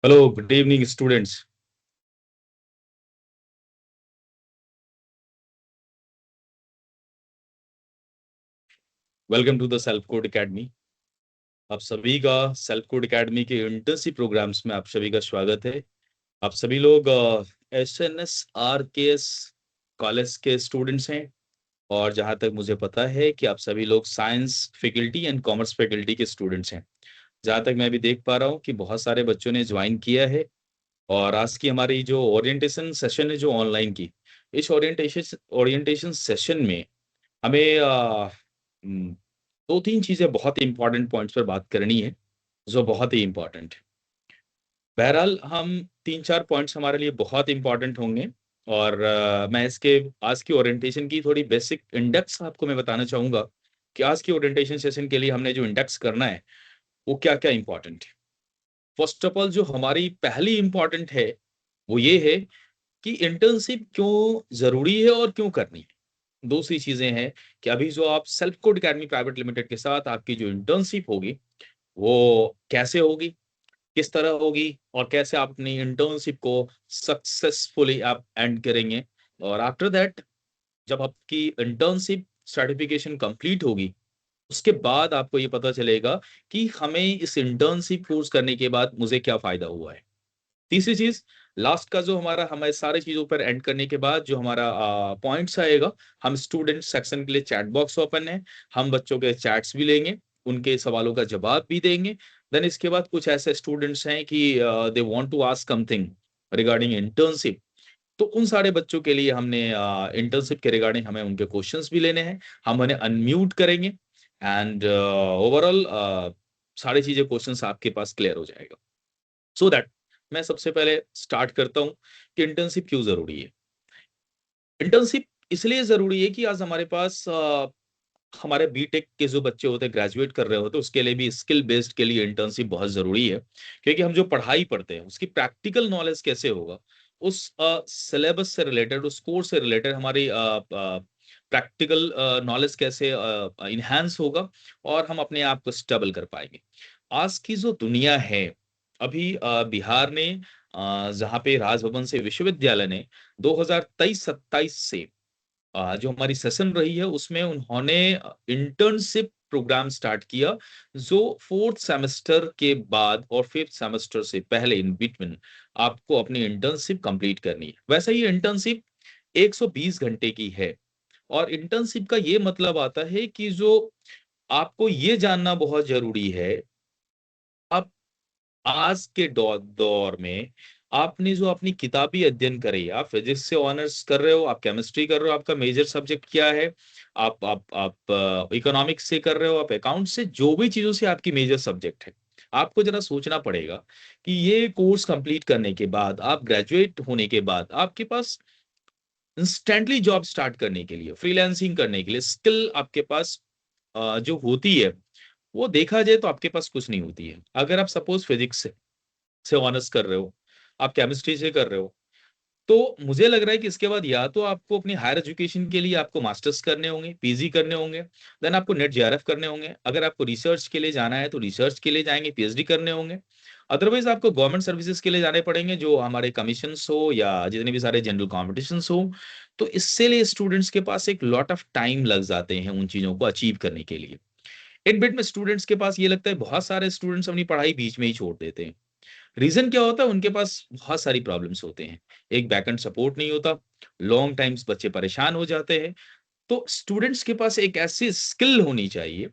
Hello, good evening, students. Welcome to the Self Code Academy. आप सभी का Self Code Academy के internship programmes में आप सभी का स्वागत है। आप सभी लोग SNSRKS कॉलेज के स्टूडेंट्स हैं और जहां तक मुझे पता है कि आप सभी लोग science faculty and commerce faculty के स्टूडेंट्स हैं। जहां तक मैं अभी देख पा रहा हूँ कि बहुत सारे बच्चों ने ज्वाइन किया है और आज की हमारी जो ओरिएंटेशन सेशन है जो ऑनलाइन की, इस ओरिएंटेशन सेशन में हमें दो तीन चीजें बहुत ही इंपॉर्टेंट पॉइंट्स पर बात करनी है जो बहुत ही इंपॉर्टेंट है। बहरहाल हम तीन चार पॉइंट्स हमारे लिए बहुत इंपॉर्टेंट होंगे और मैं इसके आज की ओरिएंटेशन की थोड़ी बेसिक इंडेक्स आपको मैं बताना चाहूंगा कि आज की ओरिएंटेशन सेशन के लिए हमने जो इंडेक्स करना है वो क्या क्या इंपॉर्टेंट है। फर्स्ट ऑफ ऑल जो हमारी पहली इंपॉर्टेंट है वो ये है कि इंटर्नशिप क्यों जरूरी है और क्यों करनी है। दूसरी चीजें हैं कि अभी जो आप self Code academy private limited के साथ आपकी जो इंटर्नशिप होगी वो कैसे होगी, किस तरह होगी और कैसे आप अपनी इंटर्नशिप को सक्सेसफुली आप एंड करेंगे। और आफ्टर दैट जब आपकी इंटर्नशिप सर्टिफिकेशन कंप्लीट होगी उसके बाद आपको ये पता चलेगा कि हमें इस इंटर्नशिप कोर्स करने के बाद मुझे क्या फायदा हुआ है। तीसरी चीज, लास्ट का जो हमारा हमारे सारे चीजों पर एंड करने के बाद जो हमारा पॉइंट्स आएगा, हम स्टूडेंट सेक्शन के लिए चैट बॉक्स ओपन है, हम बच्चों के चैट्स भी लेंगे, उनके सवालों का जवाब भी देंगे। देन इसके बाद कुछ ऐसे स्टूडेंट्स हैं कि they want to ask something regarding internship, तो उन सारे बच्चों के लिए हमने इंटर्नशिप के रिगार्डिंग हमें उनके क्वेश्चंस भी लेने हैं, हम उन्हें अनम्यूट करेंगे एंड ओवरऑल सारी चीजें क्वेश्चंस आपके पास क्लियर हो जाएगा। सो दैट मैं सबसे पहले स्टार्ट करता हूं कि इंटर्नशिप क्यों जरूरी है। इंटर्नशिप इसलिए जरूरी है कि आज हमारे पास हमारे बीटेक के जो बच्चे होते हैं, ग्रेजुएट कर रहे होते हैं, उसके लिए भी स्किल बेस्ड के लिए इंटर्नशिप बहुत जरूरी है। क्योंकि हम जो पढ़ाई पढ़ते हैं उसकी प्रैक्टिकल नॉलेज कैसे होगा, उस सिलेबस से रिलेटेड, उस कोर्स से रिलेटेड हमारी प्रैक्टिकल नॉलेज कैसे इनहेंस होगा और हम अपने आप को स्टेबल कर पाएंगे। आज की जो दुनिया है, अभी बिहार ने जहाँ पे राजभवन से विश्वविद्यालय ने 2023-27 से जो हमारी सेशन रही है उसमें उन्होंने इंटर्नशिप प्रोग्राम स्टार्ट किया जो फोर्थ सेमेस्टर के बाद और फिफ्थ सेमेस्टर से पहले इन बिटवीन आपको अपनी इंटर्नशिप कंप्लीट करनी है। वैसे ही इंटर्नशिप 120 घंटे की है और इंटर्नशिप का ये मतलब आता है कि जो आपको ये जानना बहुत जरूरी है, आप आज के दौर में आपने जो अपनी किताबी अध्ययन करे, आप फिजिक्स से ऑनर्स कर रहे हो, आप केमिस्ट्री कर रहे हो, आपका मेजर सब्जेक्ट क्या है, आप इकोनॉमिक्स से कर रहे हो, आप अकाउंट से, जो भी चीजों से आपकी मेजर सब्जेक्ट है, आपको जरा सोचना पड़ेगा कि ये कोर्स कंप्लीट करने के बाद, आप ग्रेजुएट होने के बाद आपके पास इंस्टेंटली जॉब स्टार्ट करने के लिए, फ्रीलांसिंग करने के लिए स्किल आपके पास जो होती है वो देखा जाए तो आपके पास कुछ नहीं होती है। अगर आप सपोज फिजिक्स से ऑनर्स कर रहे हो, आप केमिस्ट्री से कर रहे हो, तो मुझे लग रहा है कि इसके बाद या तो आपको अपनी हायर एजुकेशन के लिए आपको मास्टर्स करने होंगे, पीजी करने होंगे, देन आपको नेट जेआरएफ करने होंगे, अगर आपको रिसर्च के लिए जाना है तो रिसर्च के लिए जाएंगे, पीएचडी करने होंगे। अदरवाइज आपको गवर्नमेंट सर्विसेज के लिए जाने पड़ेंगे, जो हमारे कमीशन हो या जितने भी सारे जनरल कॉम्पिटिशन हो। तो इससे लिए स्टूडेंट्स के पास एक लॉट ऑफ टाइम लग जाते हैं उन चीजों को अचीव करने के लिए। इन बिट में स्टूडेंट्स के पास ये लगता है, बहुत सारे स्टूडेंट्स अपनी पढ़ाई बीच में ही छोड़ देते हैं। रीजन क्या होता है, उनके पास बहुत सारी प्रॉब्लम्स होते हैं। एक बैकएंड सपोर्ट नहीं होता, लॉन्ग टाइम्स बच्चे परेशान हो जाते हैं। तो स्टूडेंट्स के पास एक ऐसी स्किल होनी चाहिए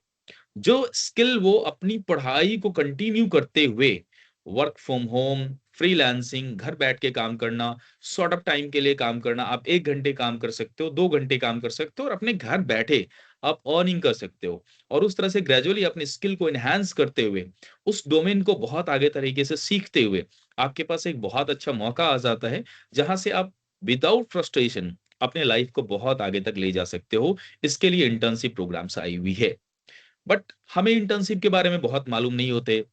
जो स्किल वो अपनी पढ़ाई को कंटिन्यू करते हुए वर्क फ्रॉम होम, फ्रीलांसिंग, घर बैठ के काम करना, शॉर्ट ऑफ टाइम के लिए काम करना, आप 1 घंटे काम कर सकते हो, 2 घंटे काम कर सकते हो और अपने घर बैठे आप अर्निंग कर सकते हो। और उस तरह से ग्रेजुअली अपनी स्किल को एनहांस करते हुए, उस डोमेन को बहुत आगे तरीके से सीखते हुए आपके पास एक बहुत अच्छा मौका आ जाता है जहां से आप विदाउट फ्रस्ट्रेशन अपने लाइफ को बहुत आगे तक ले जा सकते हो। इसके लिए इंटर्नशिप प्रोग्राम्स आई हुई है। बट हमें इंटर्नशिप के बारे में बहुत मालूम नहीं होते।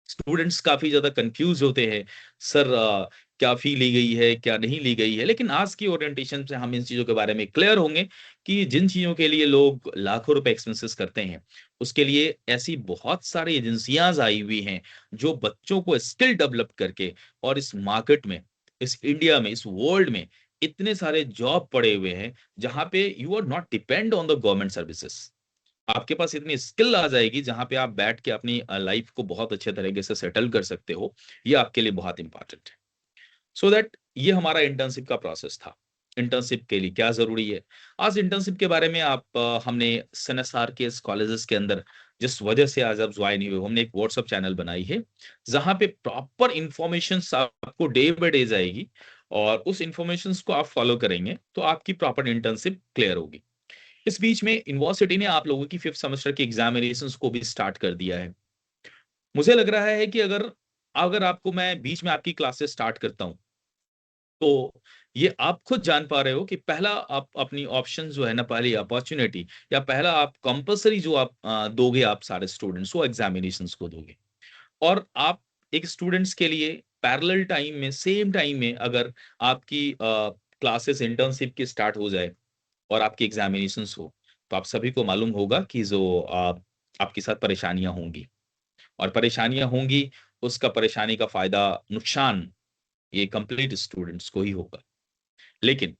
स्टूडेंट्स काफ़ी ज़्यादा कन्फ्यूज़ होते हैं, सर क्या फ़ी ली गई है, क्या नहीं ली गई है? लेकिन आज की ओरिएंटेशन से हम इन चीज़ों के बारे में क्लियर होंगे कि जिन चीज़ों के लिए लोग लाखों रुपए एक्सपेंसेस करते हैं, उसके लिए ऐसी बहुत सारी एजेंसियाज़ आई हुई हैं, जो बच्चों को स्किल डेवलप करके और इस मार्केट में, इस इंडिया में, इस वर्ल्ड में इतने सारे जॉब पड़े हुए हैं, जहाँ पे you are not depend on the government services. आपके पास इतनी स्किल आ जाएगी जहाँ पे आप बैठ के अपनी लाइफ को बहुत अच्छे तरीके से सेटल कर सकते हो, ये आपके लिए बहुत इंपॉर्टेंट है। सो दैट ये हमारा इंटर्नशिप का प्रोसेस था। इंटर्नशिप के लिए क्या ज़रूरी है? आज इंटर्नशिप के बारे में हमने सीएसआर के इस कॉलेजेस के अंदर जिस वजह से आज आप जॉइन हुए हो, हमने एक व्हाट्सएप चैनल बनाई है, जहाँ पे प्रॉपर इन्फॉर्मेशंस आपको डे बाय डे जाएगी और उस इन्फॉर्मेशंस को आप फॉलो करेंगे, तो आपकी प्रॉपर इंटर्नशिप क्लियर होगी। इस बीच में यूनिवर्सिटी ने आप लोगों की 5th सेमेस्टर की एग्जामिनेशंस को भी स्टार्ट कर दिया है। मुझे लग रहा है कि अगर अगर आपको मैं बीच में आपकी क्लासेस स्टार्ट करता हूँ, तो ये आप खुद जान पा रहे हो कि पहला आप अपनी ऑप्शन जो है ना, पहली अपॉर्च्युनिटी या पहला आप कंपल्सरी जो आप दोगे आप सारे स्टूडेंट्स को एग्जामिनेशंस को दोगे। और आप एक स्टूडेंट्स के लिए पैरेलल टाइम में, सेम टाइम में अगर आपकी क्लासेस इंटर्नशिप की स्टार्ट हो जाए और आपकी एग्जामिनेशंस हो, तो आप सभी को मालूम होगा कि जो आपके साथ परेशानियाँ होंगी और परेशानियाँ होंगी, उसका परेशानी का फ़ायदा, नुकसान ये कंप्लीट स्टूडेंट्स को ही होगा। लेकिन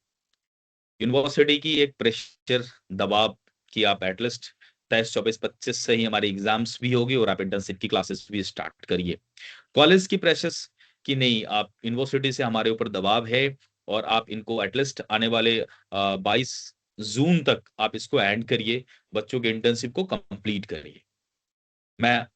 यूनिवर्सिटी की एक प्रेशर, दबाव कि आप एट लीस्ट 23, 24, 25 से ही हमारी एग्ज़ाम्स भी होगी और आप इंटर्नशिप की क्लासेस भी स्टार्ट करिए। कॉलेज की प्रेशर्स कि नहीं, आप यूनिवर्सिटी से हमारे ऊपर दबाव है और आप इनको एट लीस्ट आने वाले 22 जून तक आप इसको एंड करिए, बच्चों के इंटर्नशिप को कंप्लीट करिए। मैं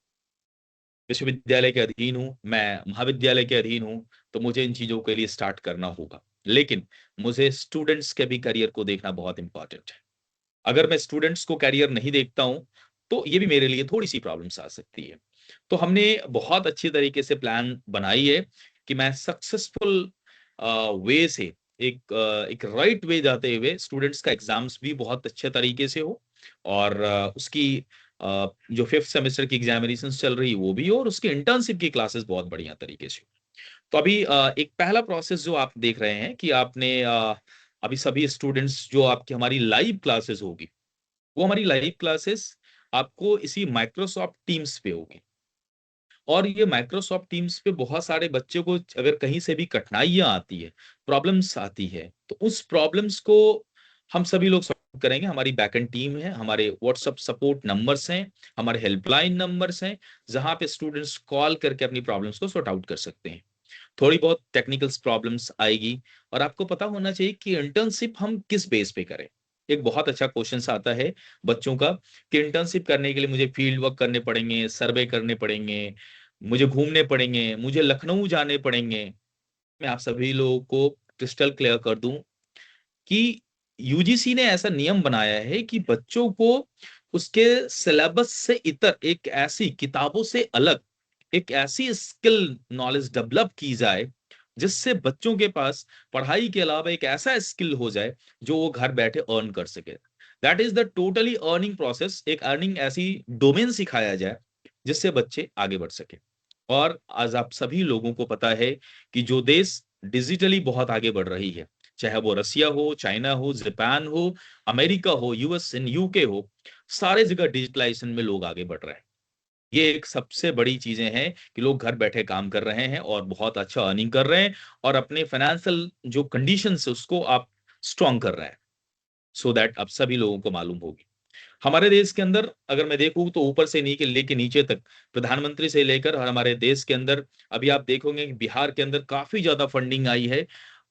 विश्वविद्यालय के अधीन हूँ, मैं महाविद्यालय के अधीन हूँ, तो मुझे इन चीज़ों के लिए स्टार्ट करना होगा। लेकिन मुझे स्टूडेंट्स के भी करियर को देखना बहुत इम्पोर्टेंट है। अगर मैं स्टूडेंट्स को करियर नहीं देखता हूँ, तो ये भी मेरे लिए थोड़ी-सी प्रॉब्लम्स आ सकती है। तो हमने बहुत अच्छी तरीके से प्लान बनाई है कि मैं सक्सेसफुल वे से एक राइट वे जाते हुए स्टूडेंट्स का एग्ज़ाम्स भी बहुत अच्छे तरीके से हो और उसकी जो 5th सेमेस्टर की एग्ज़ामिनेशंस चल रही है वो भी हो और उसकी इंटर्नशिप की क्लासेस बहुत बढ़िया तरीके से हो। तो अभी एक पहला प्रोसेस जो आप देख रहे हैं कि आपने अभी सभी स्टूडेंट्स जो आपकी हमारी लाइव क्लासेस होगी, वो हमारी लाइव क्लासेस आपको इसी माइक्रोसॉफ्ट टीम्स पे होगी। और ये माइक्रोसॉफ्ट टीम्स पे बहुत सारे बच्चों को अगर कहीं से भी कठिनाइयाँ आती है, प्रॉब्लम्स आती है, तो उस प्रॉब्लम्स को हम सभी लोग सॉल्व करेंगे। हमारी बैकएंड टीम है, हमारे व्हाट्सएप सपोर्ट नंबर्स हैं, हमारे हेल्पलाइन नंबर्स हैं, जहाँ पे स्टूडेंट्स कॉल करके अपनी प्रॉब्लम्स को सॉर्ट आउट कर सकते हैं। थोड़ी बहुत टेक्निकल्स प्रॉब्लम्स आएगी और आपको पता होना चाहिए कि इंटर्नशिप हम किस बेस पे करें। एक बहुत अच्छा क्वेश्चन आता है बच्चों का कि इंटर्नशिप करने के लिए मुझे फील्ड वर्क करने पड़ेंगे, सर्वे करने पड़ेंगे, मुझे घूमने पड़ेंगे, मुझे लखनऊ जाने पड़ेंगे। मैं आप सभी लोगों को क्रिस्टल क्लियर कर दूं कि यूजीसी ने ऐसा नियम बनाया है कि बच्चों को उसके सिलेबस से इतर एक ऐसी किताबों से अलग एक ऐसी स्किल नॉलेज डेवलप की जाए जिससे बच्चों के पास पढ़ाई के अलावा एक ऐसा स्किल हो जाए जो वो घर बैठे अर्न कर सके। That is the totally earning process. एक अर्निंग ऐसी डोमेन सिखाया जाए जिससे बच्चे आगे बढ़ सके। और आज आप सभी लोगों को पता है कि जो देश डिजिटली बहुत आगे बढ़ रही है, चाहे वो रसिया हो, चाइना हो, जापान हो, अमेरिका हो, यूएस एंड यूके हो, सारे जगह डिजिटलाइजेशन में लोग आगे बढ़ रहे हैं। ये एक सबसे बड़ी चीजें हैं कि लोग घर बैठे काम कर रहे हैं और बहुत अच्छा अर्निंग कर रहे हैं और अपने फाइनेंशियल जो कंडीशन है उसको आप स्ट्रॉन्ग कर रहे हैं। सो दैट आप सभी लोगों को मालूम होगी। हमारे देश के अंदर अगर मैं देखूँ तो ऊपर से नीचे लेके नीचे तक प्रधानमंत्री से लेकर और हमारे देश के अंदर अभी आप देखोगे कि बिहार के अंदर काफ़ी ज़्यादा फंडिंग आई है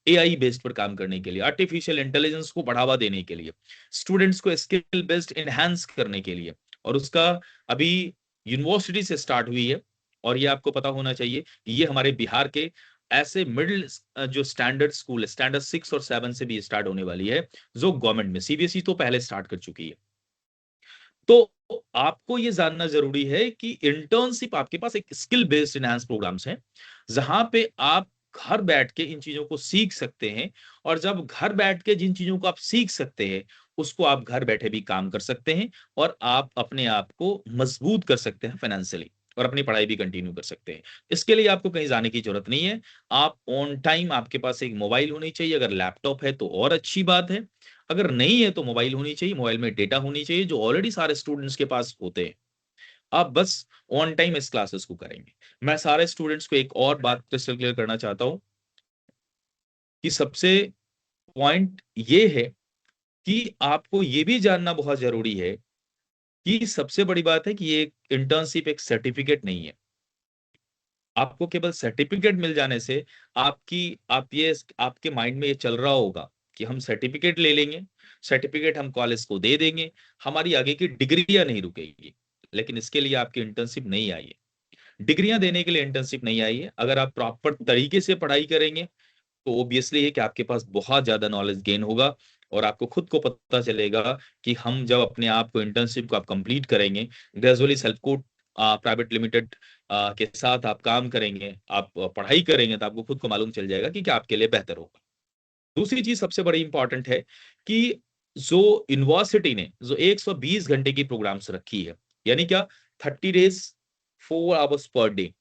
एआई बेस्ड पर काम करने के लिए, आर्टिफिशियल इंटेलिजेंस को बढ़ावा देने के लिए, स्टूडेंट्स को स्किल बेस्ड एनहांस करने के लिए। और उसका अभी यूनिवर्सिटी से स्टार्ट हुई है और ये आपको पता होना चाहिए, ये हमारे बिहार के ऐसे मिडिल जो स्टैंडर्ड स्कूल है, स्टैंडर्ड 6 और 7 से भी स्टार्ट होने वाली है, जो गवर्नमेंट में सीबीएसई तो पहले स्टार्ट कर चुकी है। तो आपको ये जानना ज़रूरी है कि इंटर्नशिप आपके पास एक स्किल बेस्ड एनहांस प्रोग्राम्स हैं, जहाँ पे आप घर बैठ के इन चीज़ों को सीख सकते हैं और जब घर बैठ के जिन चीज़ों को आप सीख सकते हैं, उसको आप घर बैठे भी काम कर सकते हैं और आप अपने आप को मजबूत कर सकते हैं फाइनेंशियली। और अपनी पढ़ाई भी कंटिन्यू कर सकते हैं। इसके लिए आपको कहीं जाने की जरूरत नहीं है। आप ऑन टाइम, आपके पास एक मोबाइल होनी चाहिए, अगर लैपटॉप है तो और अच्छी बात है, अगर नहीं है तो मोबाइल होनी चाहिए, मोबाइल में डेटा होनी चाहिए, जो ऑलरेडी सारे स्टूडेंट्स के पास होते हैं। आप बस ऑन टाइम इस क्लासेस को करेंगे। मैं सारे स्टूडेंट्स को एक और बात क्रिस्टल क्लियर करना चाहता हूं कि सबसे पॉइंट ये है कि आपको ये भी जानना बहुत जरूरी है कि सबसे बड़ी बात है कि ये इंटर्नशिप एक सर्टिफिकेट नहीं है। आपको केवल सर्टिफिकेट मिल जाने से आपकी आप ये आपके माइंड में ये चल रहा होगा कि हम सर्टिफिकेट ले लेंगे, सर्टिफिकेट हम कॉलेज को दे देंगे, हमारी आगे की डिग्रियां नहीं रुकेगी। लेकिन इसके लिए आपकी इंटर्नशिप नहीं आई है, डिग्रियां देने के लिए इंटर्नशिप नहीं आई है। अगर आप प्रॉपर तरीके से पढ़ाई करेंगे तो ऑब्वियसली है कि आपके पास बहुत ज्यादा नॉलेज गेन होगा, और आपको खुद को पता चलेगा कि हम जब अपने आप को इंटर्नशिप को आप कंप्लीट करेंगे, gradually self code private limited के साथ आप काम करेंगे, आप पढ़ाई करेंगे, तो आपको खुद को मालूम चल जाएगा कि क्या आपके लिए बेहतर होगा। दूसरी चीज सबसे बड़ी इंपॉर्टेंट है कि जो यूनिवर्सिटी ने जो 120 घंटे की प्रोग्राम्स रखी है, यानी क्या, 30 डेज 4 आवर्स पर डे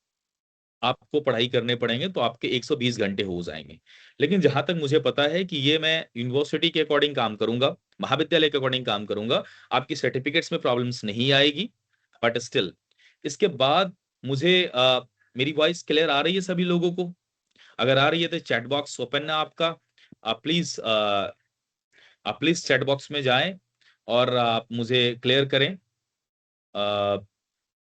आपको पढ़ाई करने पड़ेंगे, तो आपके 120 घंटे हो जाएंगे। लेकिन जहां तक मुझे पता है कि ये मैं यूनिवर्सिटी के अकॉर्डिंग काम करूंगा, महाविद्यालय के अकॉर्डिंग काम करूंगा, आपकी सर्टिफिकेट्स में प्रॉब्लम्स नहीं आएगी। बट स्टिल इसके बाद मुझे मेरी वॉइस क्लियर आ रही है सभी लोगों को? अगर आ रही है तो चैट बॉक्स ओपन है आपका, आप प्लीज चैट बॉक्स में जाएं और आप मुझे क्लियर करें। अ,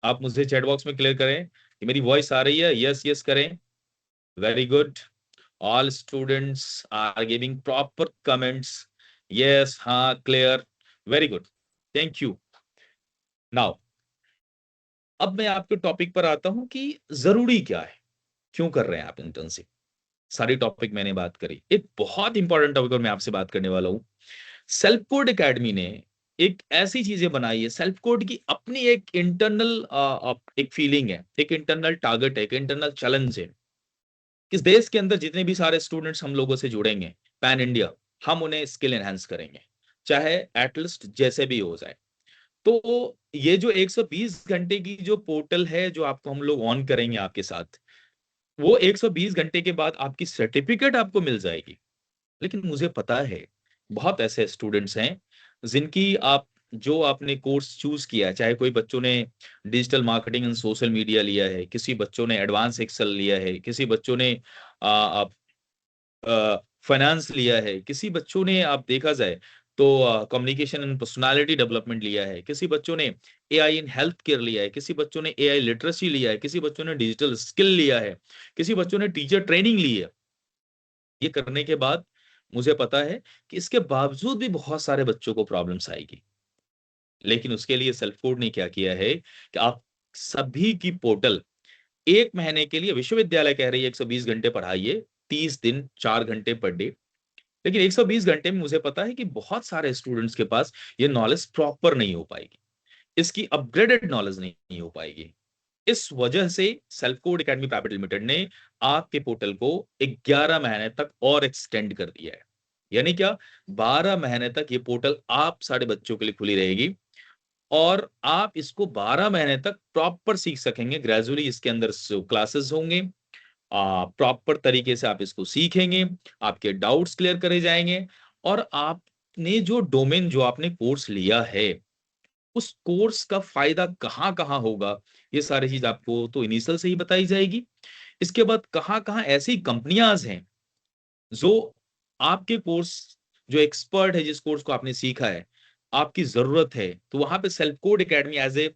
आप मुझे चैट बॉक्स में क्लियर करें कि मेरी वॉइस आ रही है, यस यस करें। Very good, all students are giving proper comments, yes, हाँ, clear, very good, thank you. Now अब मैं आपके टॉपिक पर आता हूं कि जरूरी क्या है, क्यों कर रहे हैं आप इंटर्नशिप। सारी टॉपिक मैंने बात करी, एक बहुत इंपॉर्टेंट टॉपिक पर मैं आपसे बात करने वाला हूं। सेल्फ कोड एकेडमी ने एक ऐसी चीजें बनाई है, सेल्फ कोड की अपनी एक इंटरनल एक फीलिंग है, एक इंटरनल टारगेट है, एक इंटरनल चैलेंज है। इस देश के अंदर जितने भी सारे स्टूडेंट्स हम लोगों से जुड़ेंगे पैन इंडिया, हम उन्हें स्किल एनहांस करेंगे, चाहे एटलीस्ट जैसे भी हो जाए। तो ये जो 120 घंटे की जो पोर्टल है जो आपको हम लोग ऑन करेंगे आपके साथ, वो 120 घंटे के बाद आपकी सर्टिफिकेट आपको मिल जाएगी। लेकिन मुझे पता है बहुत ऐसे स्टूडेंट्स हैं जिनकी आप जो आपने कोर्स चूज किया है, चाहे कोई बच्चों ने digital marketing and social media लिया है, किसी बच्चों ने एडवांस एक्सेल लिया है, किसी बच्चों ने फाइनेंस लिया है, किसी बच्चों ने आप देखा जाए तो कम्युनिकेशन एंड पर्सनालिटी डेवलपमेंट लिया है, किसी बच्चों ने एआई इन हेल्थ केयर लिया है, किसी बच्चों ने एआई लिटरेसी लिया है, किसी बच्चों ने डिजिटल स्किल लिया है, किसी बच्चों ने टीचर ट्रेनिंग ली है। ये करने के बाद मुझे पता है कि इसके बावजूद भी बहुत सारे बच्चों को प्रॉब्लम्स आएगी। लेकिन उसके लिए सेल्फ कोड ने क्या किया है कि आप सभी की पोर्टल 1 महीने के लिए, विश्वविद्यालय कह रही है 120 घंटे पढ़ाइए, 30 दिन 4 घंटे पर डे। लेकिन 120 घंटे में मुझे पता है कि बहुत सारे स्टूडेंट्स के पास ये नॉलेज प्रॉपर नहीं हो पाएगी, इसकी अपग्रेडेड नॉलेज नहीं हो पाएगी। इस वजह से self Code academy private limited ने आपके पोर्टल को 11 महीने तक और एक्सटेंड कर दिया है। यानी क्या, 12 महीने तक ये पोर्टल आप सारे बच्चों के लिए खुली रहेगी, और आप इसको 12 महीने तक प्रॉपर सीख सकेंगे। ग्रेजुअली इसके अंदर क्लासेस होंगे, प्रॉपर तरीके से आप इसको सीखेंगे, आपके डाउट्स क्लियर करे जाएंगे, और आपने जो डोमेन, जो आपने कोर्स लिया है, उस कोर्स का फायदा कहाँ कहाँ होगा, ये सारी चीज आपको तो इनिशियल से ही बताई जाएगी। इसके बाद कहाँ कहाँ ऐसी कंपनियां हैं जो आपके कोर्स, जो एक्सपर्ट है जिस कोर्स को आपने सीखा है, आपकी जरूरत है, तो वहां पे Self Code Academy as a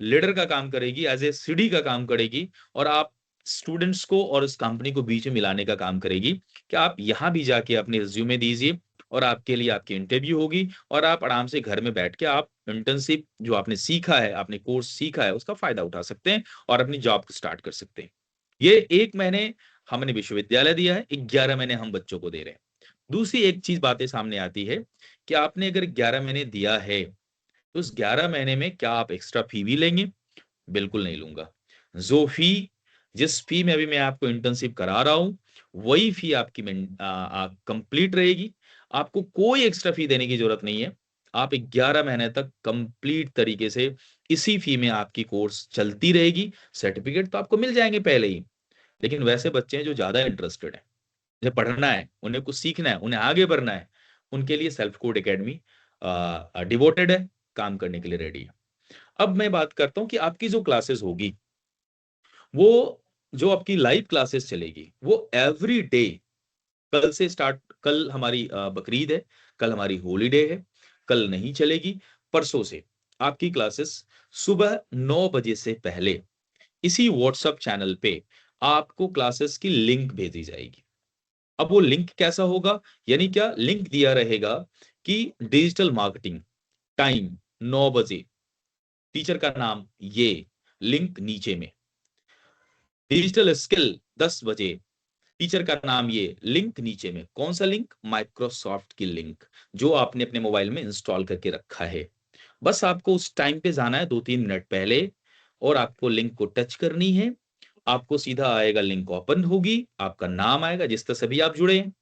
leader का काम करेगी, एज ए सीडी का काम करेगी, और आप स्टूडेंट्स को और उस कंपनी को बीच में मिलाने का काम करेगी कि आप यहाँ भी जाके अपने रिज्यूमे दीजिए, और आपके लिए आपकी इंटरव्यू होगी, और आप आराम से घर में बैठ के आप इंटर्नशिप जो आपने सीखा है, आपने कोर्स सीखा है, उसका फायदा उठा सकते हैं और अपनी जॉब को स्टार्ट कर सकते हैं। ये 1 महीने हमने विश्वविद्यालय दिया है, 11 महीने हम बच्चों को दे रहे हैं। दूसरी एक चीज बातें सामने आती है कि आपने अगर 11 महीने दिया है, तो उस 11 महीने में क्या आप एक्स्ट्रा फी भी लेंगे? बिल्कुल नहीं लूंगा। जो फी, जिस फी में अभी मैं आपको इंटर्नशिप करा रहा हूं, वही फी आपकी कंप्लीट रहेगी। आपको कोई एक्स्ट्रा फी देने की जरूरत नहीं है। आप 11 महीने तक कंप्लीट तरीके से इसी फी में आपकी कोर्स चलती रहेगी। सर्टिफिकेट तो आपको मिल जाएंगे पहले ही। लेकिन वैसे बच्चे हैं जो ज्यादा इंटरेस्टेड है, उन्हें पढ़ना है, उन्हें कुछ सीखना है, उन्हें आगे बढ़ना है, उनके लिए सेल्फ कोड एकेडमी डिवोटेड है, काम करने के लिए रेडी है। अब मैं बात करता हूँ कि आपकी जो क्लासेस होगी, वो जो आपकी लाइव क्लासेस चलेगी वो एवरी डे, कल से स्टार्ट, कल हमारी बकरीद है, कल हमारी हॉलीडे है, कल नहीं चलेगी, परसों से आपकी क्लासेस सुबह 9 बजे से पहले इसी व्हाट्सएप चैनल पे आपको क्लासेस की लिंक भेजी जाएगी। अब वो लिंक कैसा होगा, यानी क्या लिंक दिया रहेगा कि डिजिटल मार्केटिंग टाइम 9 बजे, टीचर का नाम ये, लिंक नीचे में, डिजिटल स्किल 10 बजे, टीचर का नाम ये, लिंक नीचे में। कौन सा लिंक? माइक्रोसॉफ्ट की लिंक, जो आपने अपने मोबाइल में इंस्टॉल करके रखा है। बस आपको उस टाइम पे जाना है 2-3 मिनट पहले, और आपको लिंक को टच करनी है। आपको सीधा आएगा, लिंक ओपन होगी, आपका नाम आएगा जिस तरह से भी आप जुड़े हैं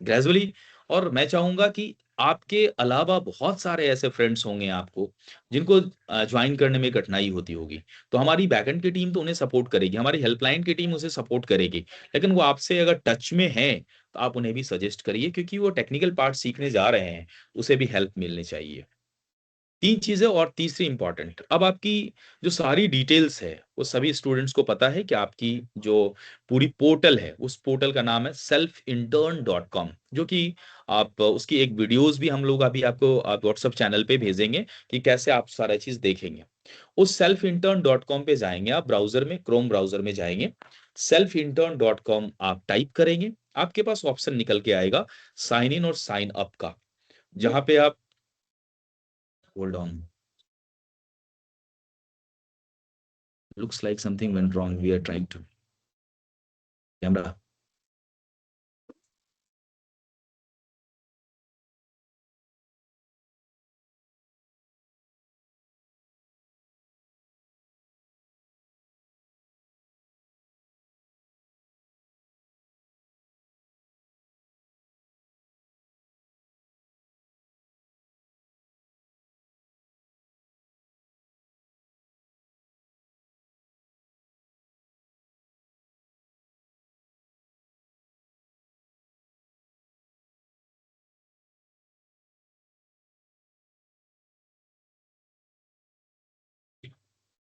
ग्रेजुअली। और मैं चाहूंगा कि आपके अलावा बहुत सारे ऐसे फ्रेंड्स होंगे आपको जिनको ज्वाइन करने में कठिनाई होती होगी। तो हमारी बैकएंड की टीम तो उन्हें सपोर्ट करेगी, हमारी हेल्पलाइन की टीम उसे सपोर्ट करेगी। लेकिन वो आपसे अगर टच में है तो आप उन्हें भी सजेस्ट करिए, क्योंकि वो टेक्निकल पार्ट सीखने जा रहे हैं, उसे भी हेल्प मिलनी चाहिए। 3 चीजें, और तीसरी इंपॉर्टेंट, अब आपकी जो सारी डिटेल्स है वो सभी स्टूडेंट्स को पता है कि आपकी जो पूरी पोर्टल है, उस पोर्टल का नाम है selfintern.com, जो कि आप उसकी एक वीडियोस भी हम लोग अभी आपको व्हाट्सएप चैनल पे भेजेंगे कि कैसे आप सारा चीज देखेंगे। उस selfintern.com पे जाएंगे आप, ब्राउजर में, क्रोम ब्राउजर में जाएंगे, selfintern.com आप टाइप करेंगे, आपके पास ऑप्शन निकल के आएगा साइन इन और साइन अप का, जहां पे आप, hold on, looks like something went wrong, we are trying to camera.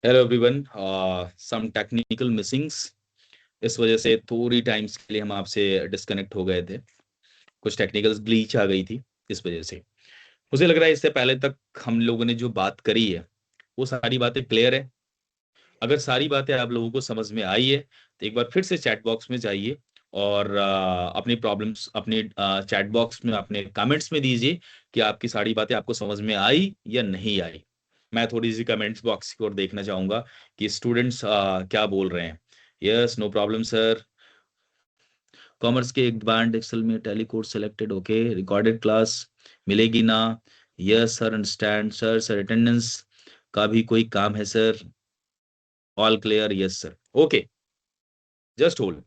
Hello everyone, some technical missings, इस वजह से थोड़ी टाइम्स के लिए हम आपसे डिस्कनेक्ट हो गए थे। कुछ टेक्निकल ग्लीच आ गई थी, इस वजह से। मुझे लग रहा है इससे पहले तक हम लोगों ने जो बात करी है वो सारी बातें क्लियर है। अगर सारी बातें आप लोगों को समझ में आई है तो एक बार फिर से चैट बॉक्स में जाइए और अपनी प्रॉब्लम्स अपने चैट बॉक्स में अपने कमेंट्स में दीजिए कि आपकी सारी बातें आपको समझ में आई या नहीं आई। मैं थोड़ी सी कमेंट्स बॉक्स की ओर देखना चाहूंगा कि स्टूडेंट्स क्या बोल रहे हैं। Yes, no problem sir. Commerce के एक बैंड एक्सेल में tally course selected, okay, recorded class मिलेगी ना? Yes sir, understand sir. Sir attendance का भी कोई काम है sir? All clear, yes sir, okay, just hold.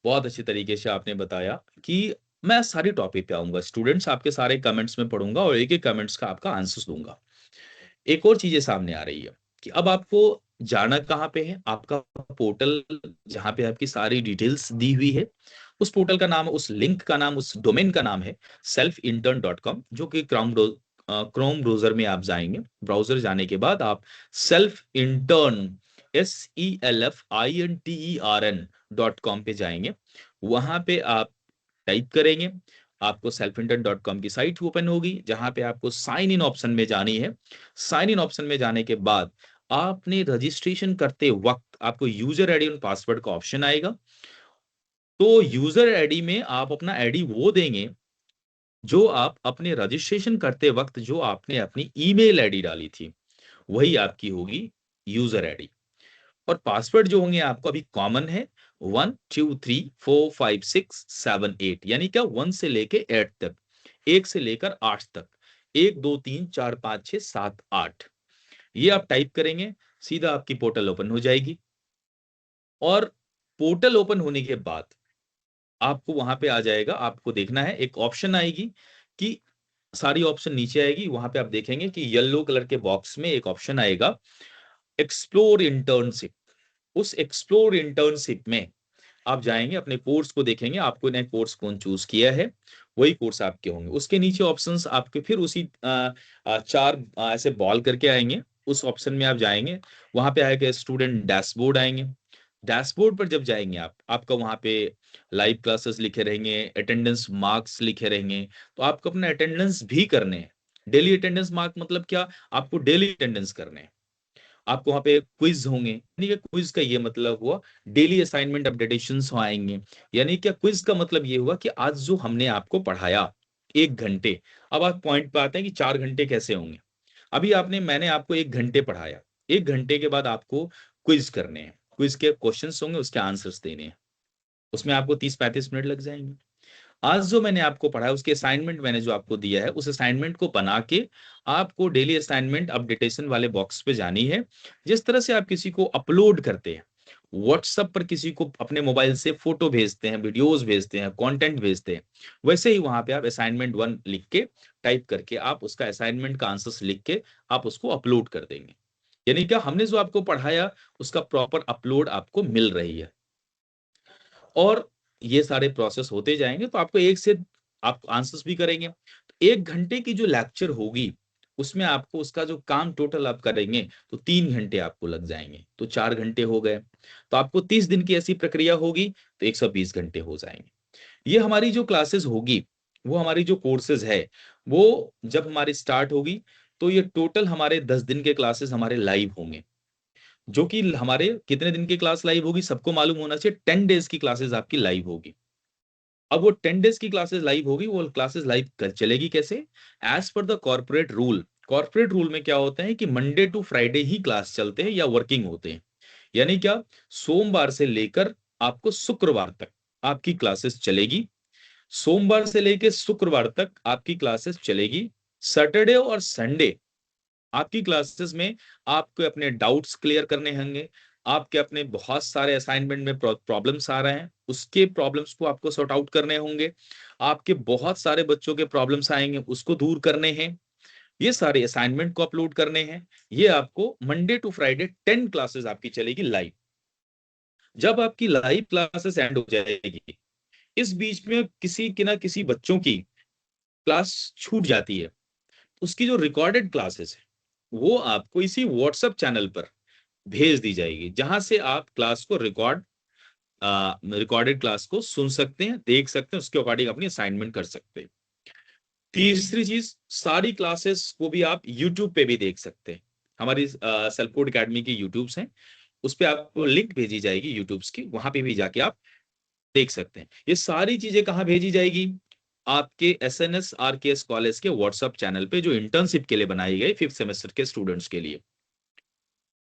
बहुत अच्छी तरीके से आपने बताया कि मैं सारी टॉपिक पे आऊंगा, स्टूडेंट्स आपके सारे कमेंट्स में पढ़ूंगा और एक एक कमेंट्स का आपका आंसर दूंगा। एक और चीजें सामने आ रही है कि अब आपको जाना कहाँ पे है, आपका पोर्टल जहाँ पे आपकी सारी डिटेल्स दी हुई है, उस पोर्टल का नाम, उस लिंक का नाम, उस डोमेन का नाम है selfintern.com, जो कि क्रोम ब्राउजर में आप जाएंगे। ब्राउजर जाने के बाद आप सेल्फ इंटर्न, SELFINTERN.com पे जाएंगे। वहां पे आप टाइप करेंगे, आपको selfintern.com की साइट ओपन होगी, जहां पे आपको साइन इन ऑप्शन में जानी है। साइन इन ऑप्शन में जाने के बाद आपने रजिस्ट्रेशन करते वक्त आपको यूजर आईडी और पासवर्ड का ऑप्शन आएगा। तो यूजर आईडी में आप अपना आईडी वो देंगे जो आप अपने रजिस्ट्रेशन करते वक्त जो आपने अपनी ईमेल आईडी डाली थी, वही आपकी होगी यूजर आईडी। और पासवर्ड जो होंगे आपको अभी कॉमन है, 1 2 3 4 5 6 7 8, यानी क्या 1 से लेके 8 तक, 1 से लेकर 8 तक, 1 2 3 4 5 6 7 8, ये आप टाइप करेंगे, सीधा आपकी पोर्टल ओपन हो जाएगी। और पोर्टल ओपन होने के बाद आपको वहां पे आ जाएगा, आपको देखना है, एक ऑप्शन आएगी कि सारी ऑप्शन नीचे आएगी, वहां पे आप देखेंगे कि येलो कलर के बॉक्स में एक ऑप्शन आएगा एक्सप्लोर इंटर्नशिप। उस एक्सप्लोर इंटर्नशिप में आप जाएंगे, अपने कोर्स को देखेंगे, आपको नया कोर्स कौन चूज किया है, वही कोर्स आपके होंगे। उसके नीचे ऑप्शंस आपके फिर उसी चार ऐसे बॉल करके आएंगे। उस ऑप्शन में आप जाएंगे, वहां पे आएगा स्टूडेंट डैशबोर्ड आएंगे। डैशबोर्ड पर जब जाएंगे आप, आपका वहां पे लाइव क्लासेस लिखे रहेंगे, अटेंडेंस मार्क्स लिखे रहेंगे। तो आपको अपना अटेंडेंस भी करने हैं। डेली अटेंडेंस मार्क मतलब क्या, आपको डेली अटेंडेंस करने हैं। आपको वहां पे क्विज होंगे, यानी कि क्विज का ये मतलब हुआ डेली असाइनमेंट अपडेटेशंस आएंगे। यानी क्या, क्विज का मतलब ये हुआ कि आज जो हमने आपको पढ़ाया 1 घंटे, अब आप पॉइंट पे आते हैं कि 4 घंटे कैसे होंगे। अभी मैंने आपको 1 घंटे पढ़ाया, 1 घंटे के बाद आपको क्विज करने हैं, क्विज के क्वेश्चंस होंगे, उसके आंसर्स देने हैं। उसमें आपको 30-35 मिनट लग जाएंगे। आज जो मैंने आपको पढ़ाया, उसके असाइनमेंट मैंने जो आपको दिया है, उस असाइनमेंट को बना के आपको डेली असाइनमेंट अपडेटेशन वाले बॉक्स पे जानी है। जिस तरह से आप किसी को अपलोड करते हैं, व्हाट्सएप पर किसी को अपने मोबाइल से फोटो भेजते हैं, वीडियोस भेजते हैं, कंटेंट भेजते हैं, वैसे ही वहां पे आप असाइनमेंट 1 लिख के, टाइप करके आप उसका असाइनमेंट का आंसर्स लिख के आप उसको अपलोड कर देंगे। यानी क्या, हमने जो आपको पढ़ाया उसका प्रॉपर अपलोड आपको मिल रही है। और ये सारे प्रोसेस होते जाएंगे तो आपको एक से आप आंसर्स भी करेंगे। तो 1 घंटे की जो लेक्चर होगी, उसमें आपको उसका जो काम टोटल आप करेंगे तो 3 घंटे आपको लग जाएंगे, तो 4 घंटे हो गए। तो आपको 30 दिन की ऐसी प्रक्रिया होगी तो 120 घंटे हो जाएंगे। ये हमारी जो क्लासेस होगी, वो हमारी जो कोर्सेज है, वो जब हमारी स्टार्ट होगी तो ये टोटल हमारे 10 दिन के क्लासेस हमारे लाइव होंगे। जो कि हमारे कितने दिन की क्लास लाइव होगी सबको मालूम होना चाहिए, 10 डेज की क्लासेस आपकी लाइव होगी। अब वो 10 डेज की क्लासेस लाइव होगी, वो क्लासेस लाइव चलेगी कैसे, as per the corporate rule. Corporate rule में क्या होता है कि मंडे टू फ्राइडे ही क्लास चलते हैं या वर्किंग होते हैं। यानी क्या, सोमवार से लेकर आपको शुक्रवार तक आपकी क्लासेस चलेगी। सोमवार से लेकर शुक्रवार तक आपकी क्लासेस चलेगी। सैटरडे और संडे आपकी क्लासेस में आपको अपने डाउट्स क्लियर करने होंगे। आपके अपने बहुत सारे असाइनमेंट में प्रॉब्लम्स आ रहे हैं, उसके प्रॉब्लम्स को आपको सॉर्ट आउट करने होंगे। आपके बहुत सारे बच्चों के प्रॉब्लम्स आएंगे, उसको दूर करने हैं। ये सारे असाइनमेंट को अपलोड करने हैं। ये आपको मंडे टू फ्राइडे 10 क्लासेस आपकी चलेगी लाइव। जब आपकी लाइव क्लासेस एंड हो जाएगी, इस बीच में किसी के ना किसी बच्चों की क्लास छूट जाती है, उसकी जो रिकॉर्डेड क्लासेस है वो आपको इसी व्हाट्सएप चैनल पर भेज दी जाएगी, जहां से आप क्लास को रिकॉर्डेड क्लास को सुन सकते हैं, देख सकते हैं, उसके अकॉर्डिंग अपनी असाइनमेंट कर सकते हैं। तीसरी चीज, सारी क्लासेस को भी आप यूट्यूब पे भी देख सकते हैं। हमारी सेल्फकोड एकेडमी की यूट्यूब्स हैं, उस पे आपको लिंक भेजी जाएगी यूट्यूब्स की, वहां पे भी जाके आप देख सकते हैं। ये सारी चीजें कहाँ भेजी जाएगी, आपके SNS RKS कॉलेज के व्हाट्सएप चैनल पे, जो इंटर्नशिप के लिए बनाई गई 5th सेमेस्टर के स्टूडेंट्स के लिए।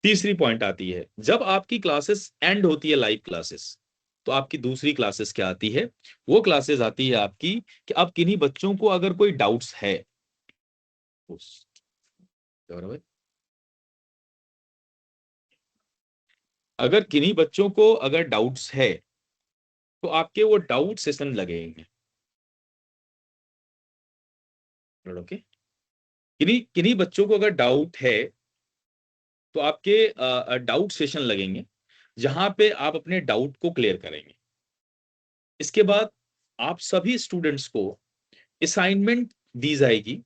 तीसरी पॉइंट आती है, जब आपकी क्लासेस एंड होती है लाइव क्लासेस, तो आपकी दूसरी क्लासेस क्या आती है, वो क्लासेस आती है आपकी कि अब किन्हीं बच्चों को अगर कोई डाउट्स है, अगर किन्हीं बच्चों को अगर डाउट्स है तो आपके वो डाउट सेशन लगेंगे। ओके, किन्हीं किन्हीं बच्चों को अगर डाउट है तो आपके डाउट सेशन लगेंगे, जहां पे आप अपने डाउट को क्लियर करेंगे। इसके बाद आप सभी स्टूडेंट्स को असाइनमेंट दी जाएगी।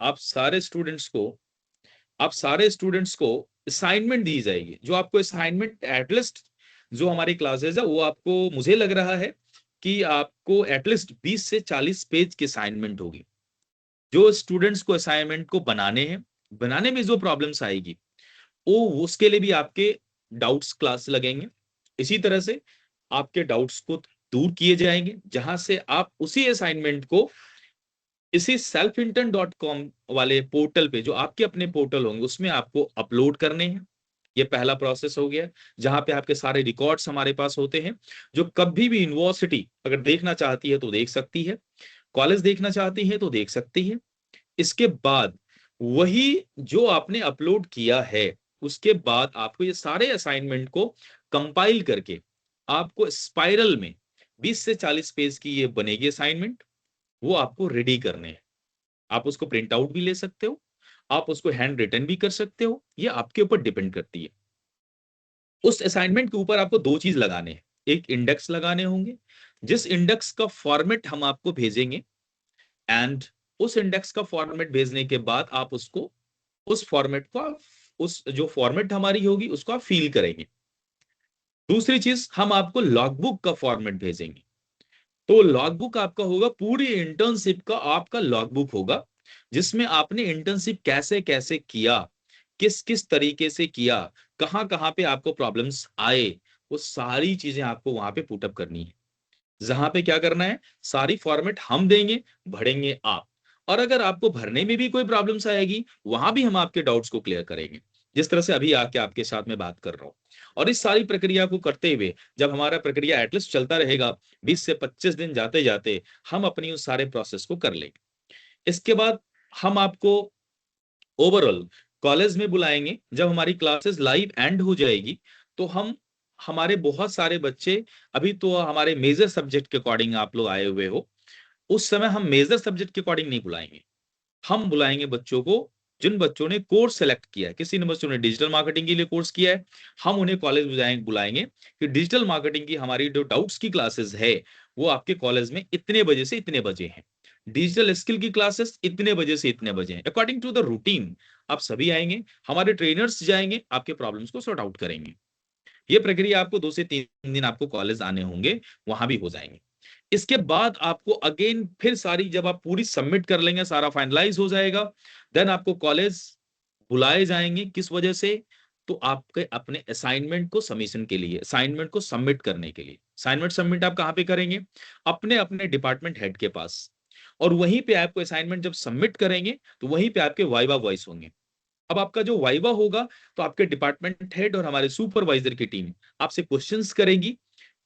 आप सारे स्टूडेंट्स को आप सारे स्टूडेंट्स को असाइनमेंट दी जाएगी, जो आपको असाइनमेंट एटलीस्ट, जो हमारी क्लासेस है वो आपको, मुझे लग रहा है कि आपको एटलीस्ट 20 से 40 पेज की असाइनमेंट होगी। जो स्टूडेंट्स को असाइनमेंट को बनाने हैं, बनाने में जो प्रॉब्लम्स आएगी, वो उसके लिए भी आपके डाउट्स क्लास लगेंगे। इसी तरह से आपके डाउट्स को दूर किए जाएंगे, जहां से आप उसी असाइनमेंट को इसी selfintern.com वाले पोर्टल पे, जो आपके अपने पोर्टल होंगे, उसमें आपको अपलोड करने हैं। ये पहला प्रोसेस हो गया, जहां पे आपके सारे रिकॉर्ड्स हमारे पास होते हैं। जो कभी भी यूनिवर्सिटी अगर देखना चाहती है तो देख सकती है, कॉलेज देखना चाहती है तो देख सकती है। इसके बाद वही जो आपने अपलोड किया है, उसके बाद आपको ये सारे असाइनमेंट को कंपाइल करके आपको स्पाइरल में 20 से 40 पेज की ये बनेगी असाइनमेंट। वो आपको रेडी करने हैं। आप उसको प्रिंट आउट भी ले सकते हो, आप उसको हैंड रिटन भी कर सकते हो, ये आपके ऊपर डिपेंड करती है। उस असाइनमेंट के ऊपर आपको 2 चीज़ लगाने हैं, एक इंडेक्स लगाने होंगे, जिस इंडेक्स का फॉर्मेट हम आपको भेजेंगे, एंड उस इंडेक्स का फॉर्मेट भेजने के बाद आप उसको, उस फॉर्मेट को उस जो फॉर्मेट हमारी होगी उसको आप फिल करेंगे। दूसरी चीज़, हम आपको लॉगबुक का फॉर्मेट भेजेंगे। तो लॉगबुक आपका होगा, पूरी इंटर्नशिप का आपका लॉगबुक होगा, जिसमें आपने इंटर्नशिप कैसे कैसे किया, किस किस तरीके से किया, कहाँ कहाँ पे आपको प्रॉब्लम्स आए, वो सारी चीजें आपको वहां पे पुटअप करनी है। जहां पे क्या करना है, सारी फॉर्मेट हम देंगे, भरेंगे आप। और अगर आपको भरने में भी कोई प्रॉब्लम्स आएगी, वहां भी हम आपके डाउट्स को क्लियर करेंगे, जिस तरह से अभी आके आपके साथ में बात कर रहा हूं। और इस सारी प्रक्रिया को करते हुए, जब हमारा प्रक्रिया एटलीस्ट चलता रहेगा 20 से 25 दिन जाते जाते, हम अपनी उस सारे प्रोसेस को कर लेंगे। इसके बाद हम आपको ओवरऑल कॉलेज में बुलाएंगे, जब हमारी क्लासेस लाइव एंड हो जाएगी। तो हम, हमारे बहुत सारे बच्चे, अभी तो हमारे मेजर सब्जेक्ट के अकॉर्डिंग आप लोग आए हुए हो, उस समय हम मेजर सब्जेक्ट के अकॉर्डिंग नहीं बुलाएंगे। हम बुलाएंगे बच्चों को, जिन बच्चों ने कोर्स सेलेक्ट किया है, किसी ने बच्चों ने डिजिटल मार्केटिंग के लिए कोर्स किया है, हम उन्हें कॉलेज बुलाएंगे कि डिजिटल मार्केटिंग की हमारी जो डाउट्स की क्लासेस है, वो आपके कॉलेज में इतने बजे से इतने बजे हैं। डिजिटल स्किल की क्लासेस इतने बजे से इतने बजे हैं, अकॉर्डिंग टू द रूटीन। आप सभी आएंगे, हमारे ट्रेनर्स जाएंगे, आपके प्रॉब्लम्स को सॉर्ट आउट करेंगे। ये प्रक्रिया आपको 2 से 3 दिन आपको कॉलेज आने होंगे, वहां भी हो जाएंगे। इसके बाद आपको अगेन फिर सारी, जब आप पूरी सबमिट कर लेंगे, सारा फाइनलाइज हो जाएगा, देन आपको कॉलेज बुलाए जाएंगे। किस वजह से? तो आपके अपने असाइनमेंट को सबमिशन के लिए, असाइनमेंट को सबमिट करने के लिए। असाइनमेंट सबमिट आप कहाँ पे करेंगे? अपने अपने डिपार्टमेंट हेड के पास। और वहीं पे आपको असाइनमेंट जब सबमिट करेंगे, तो वहीं पे आपके वाइवा वॉइस होंगे। अब आपका जो वाइवा होगा, तो आपके डिपार्टमेंट हेड और हमारे सुपरवाइजर की टीम आपसे क्वेश्चंस करेगी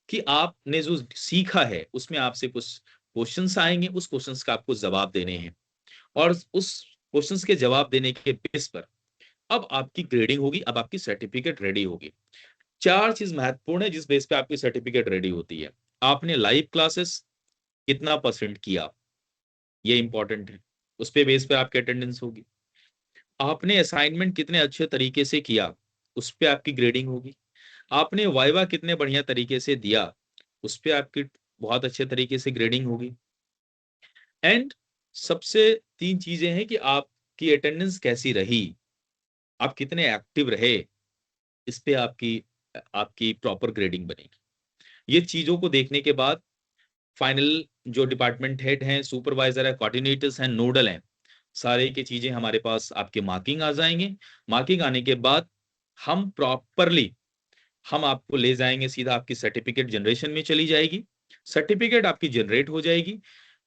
कि आपने जो सीखा है उसमें आपसे कुछ क्वेश्चंस आएंगे, उस क्वेश्चंस का आपको जवाब देने हैं। और उस क्वेश्चंस के जवाब देने के बेस पर अब आपकी ग्रेडिंग होगी, अब आपकी सर्टिफिकेट रेडी होगी। 4 चीज महत्वपूर्ण है जिस बेस पे आपकी सर्टिफिकेट रेडी होती है। आपने लाइव क्लासेस कितना परसेंट किया, ये इंपॉर्टेंट है, उस पे बेस पे आपकी अटेंडेंस होगी। आपने असाइनमेंट कितने अच्छे तरीके से किया, उस पे आपकी ग्रेडिंग होगी। आपने वाइवा कितने बढ़िया तरीके से दिया, उस पे आपकी बहुत अच्छे तरीके से ग्रेडिंग होगी। एंड सबसे 3 चीजें हैं कि आपकी अटेंडेंस कैसी रही, आप कितने एक्टिव रहे, इस पे आपकी आपकी प्रॉपर ग्रेडिंग बनेगी। ये चीजों को देखने के बाद फाइनल जो डिपार्टमेंट हेड हैं, सुपरवाइजर है, कोऑर्डिनेटर्स हैं, नोडल हैं, सारे की चीजें हमारे पास आपके मार्किंग आ जाएंगे। मार्किंग आने के बाद हम प्रॉपरली, हम आपको ले जाएंगे सीधा, आपकी सर्टिफिकेट जनरेशन में चली जाएगी। सर्टिफिकेट आपकी जनरेट हो जाएगी,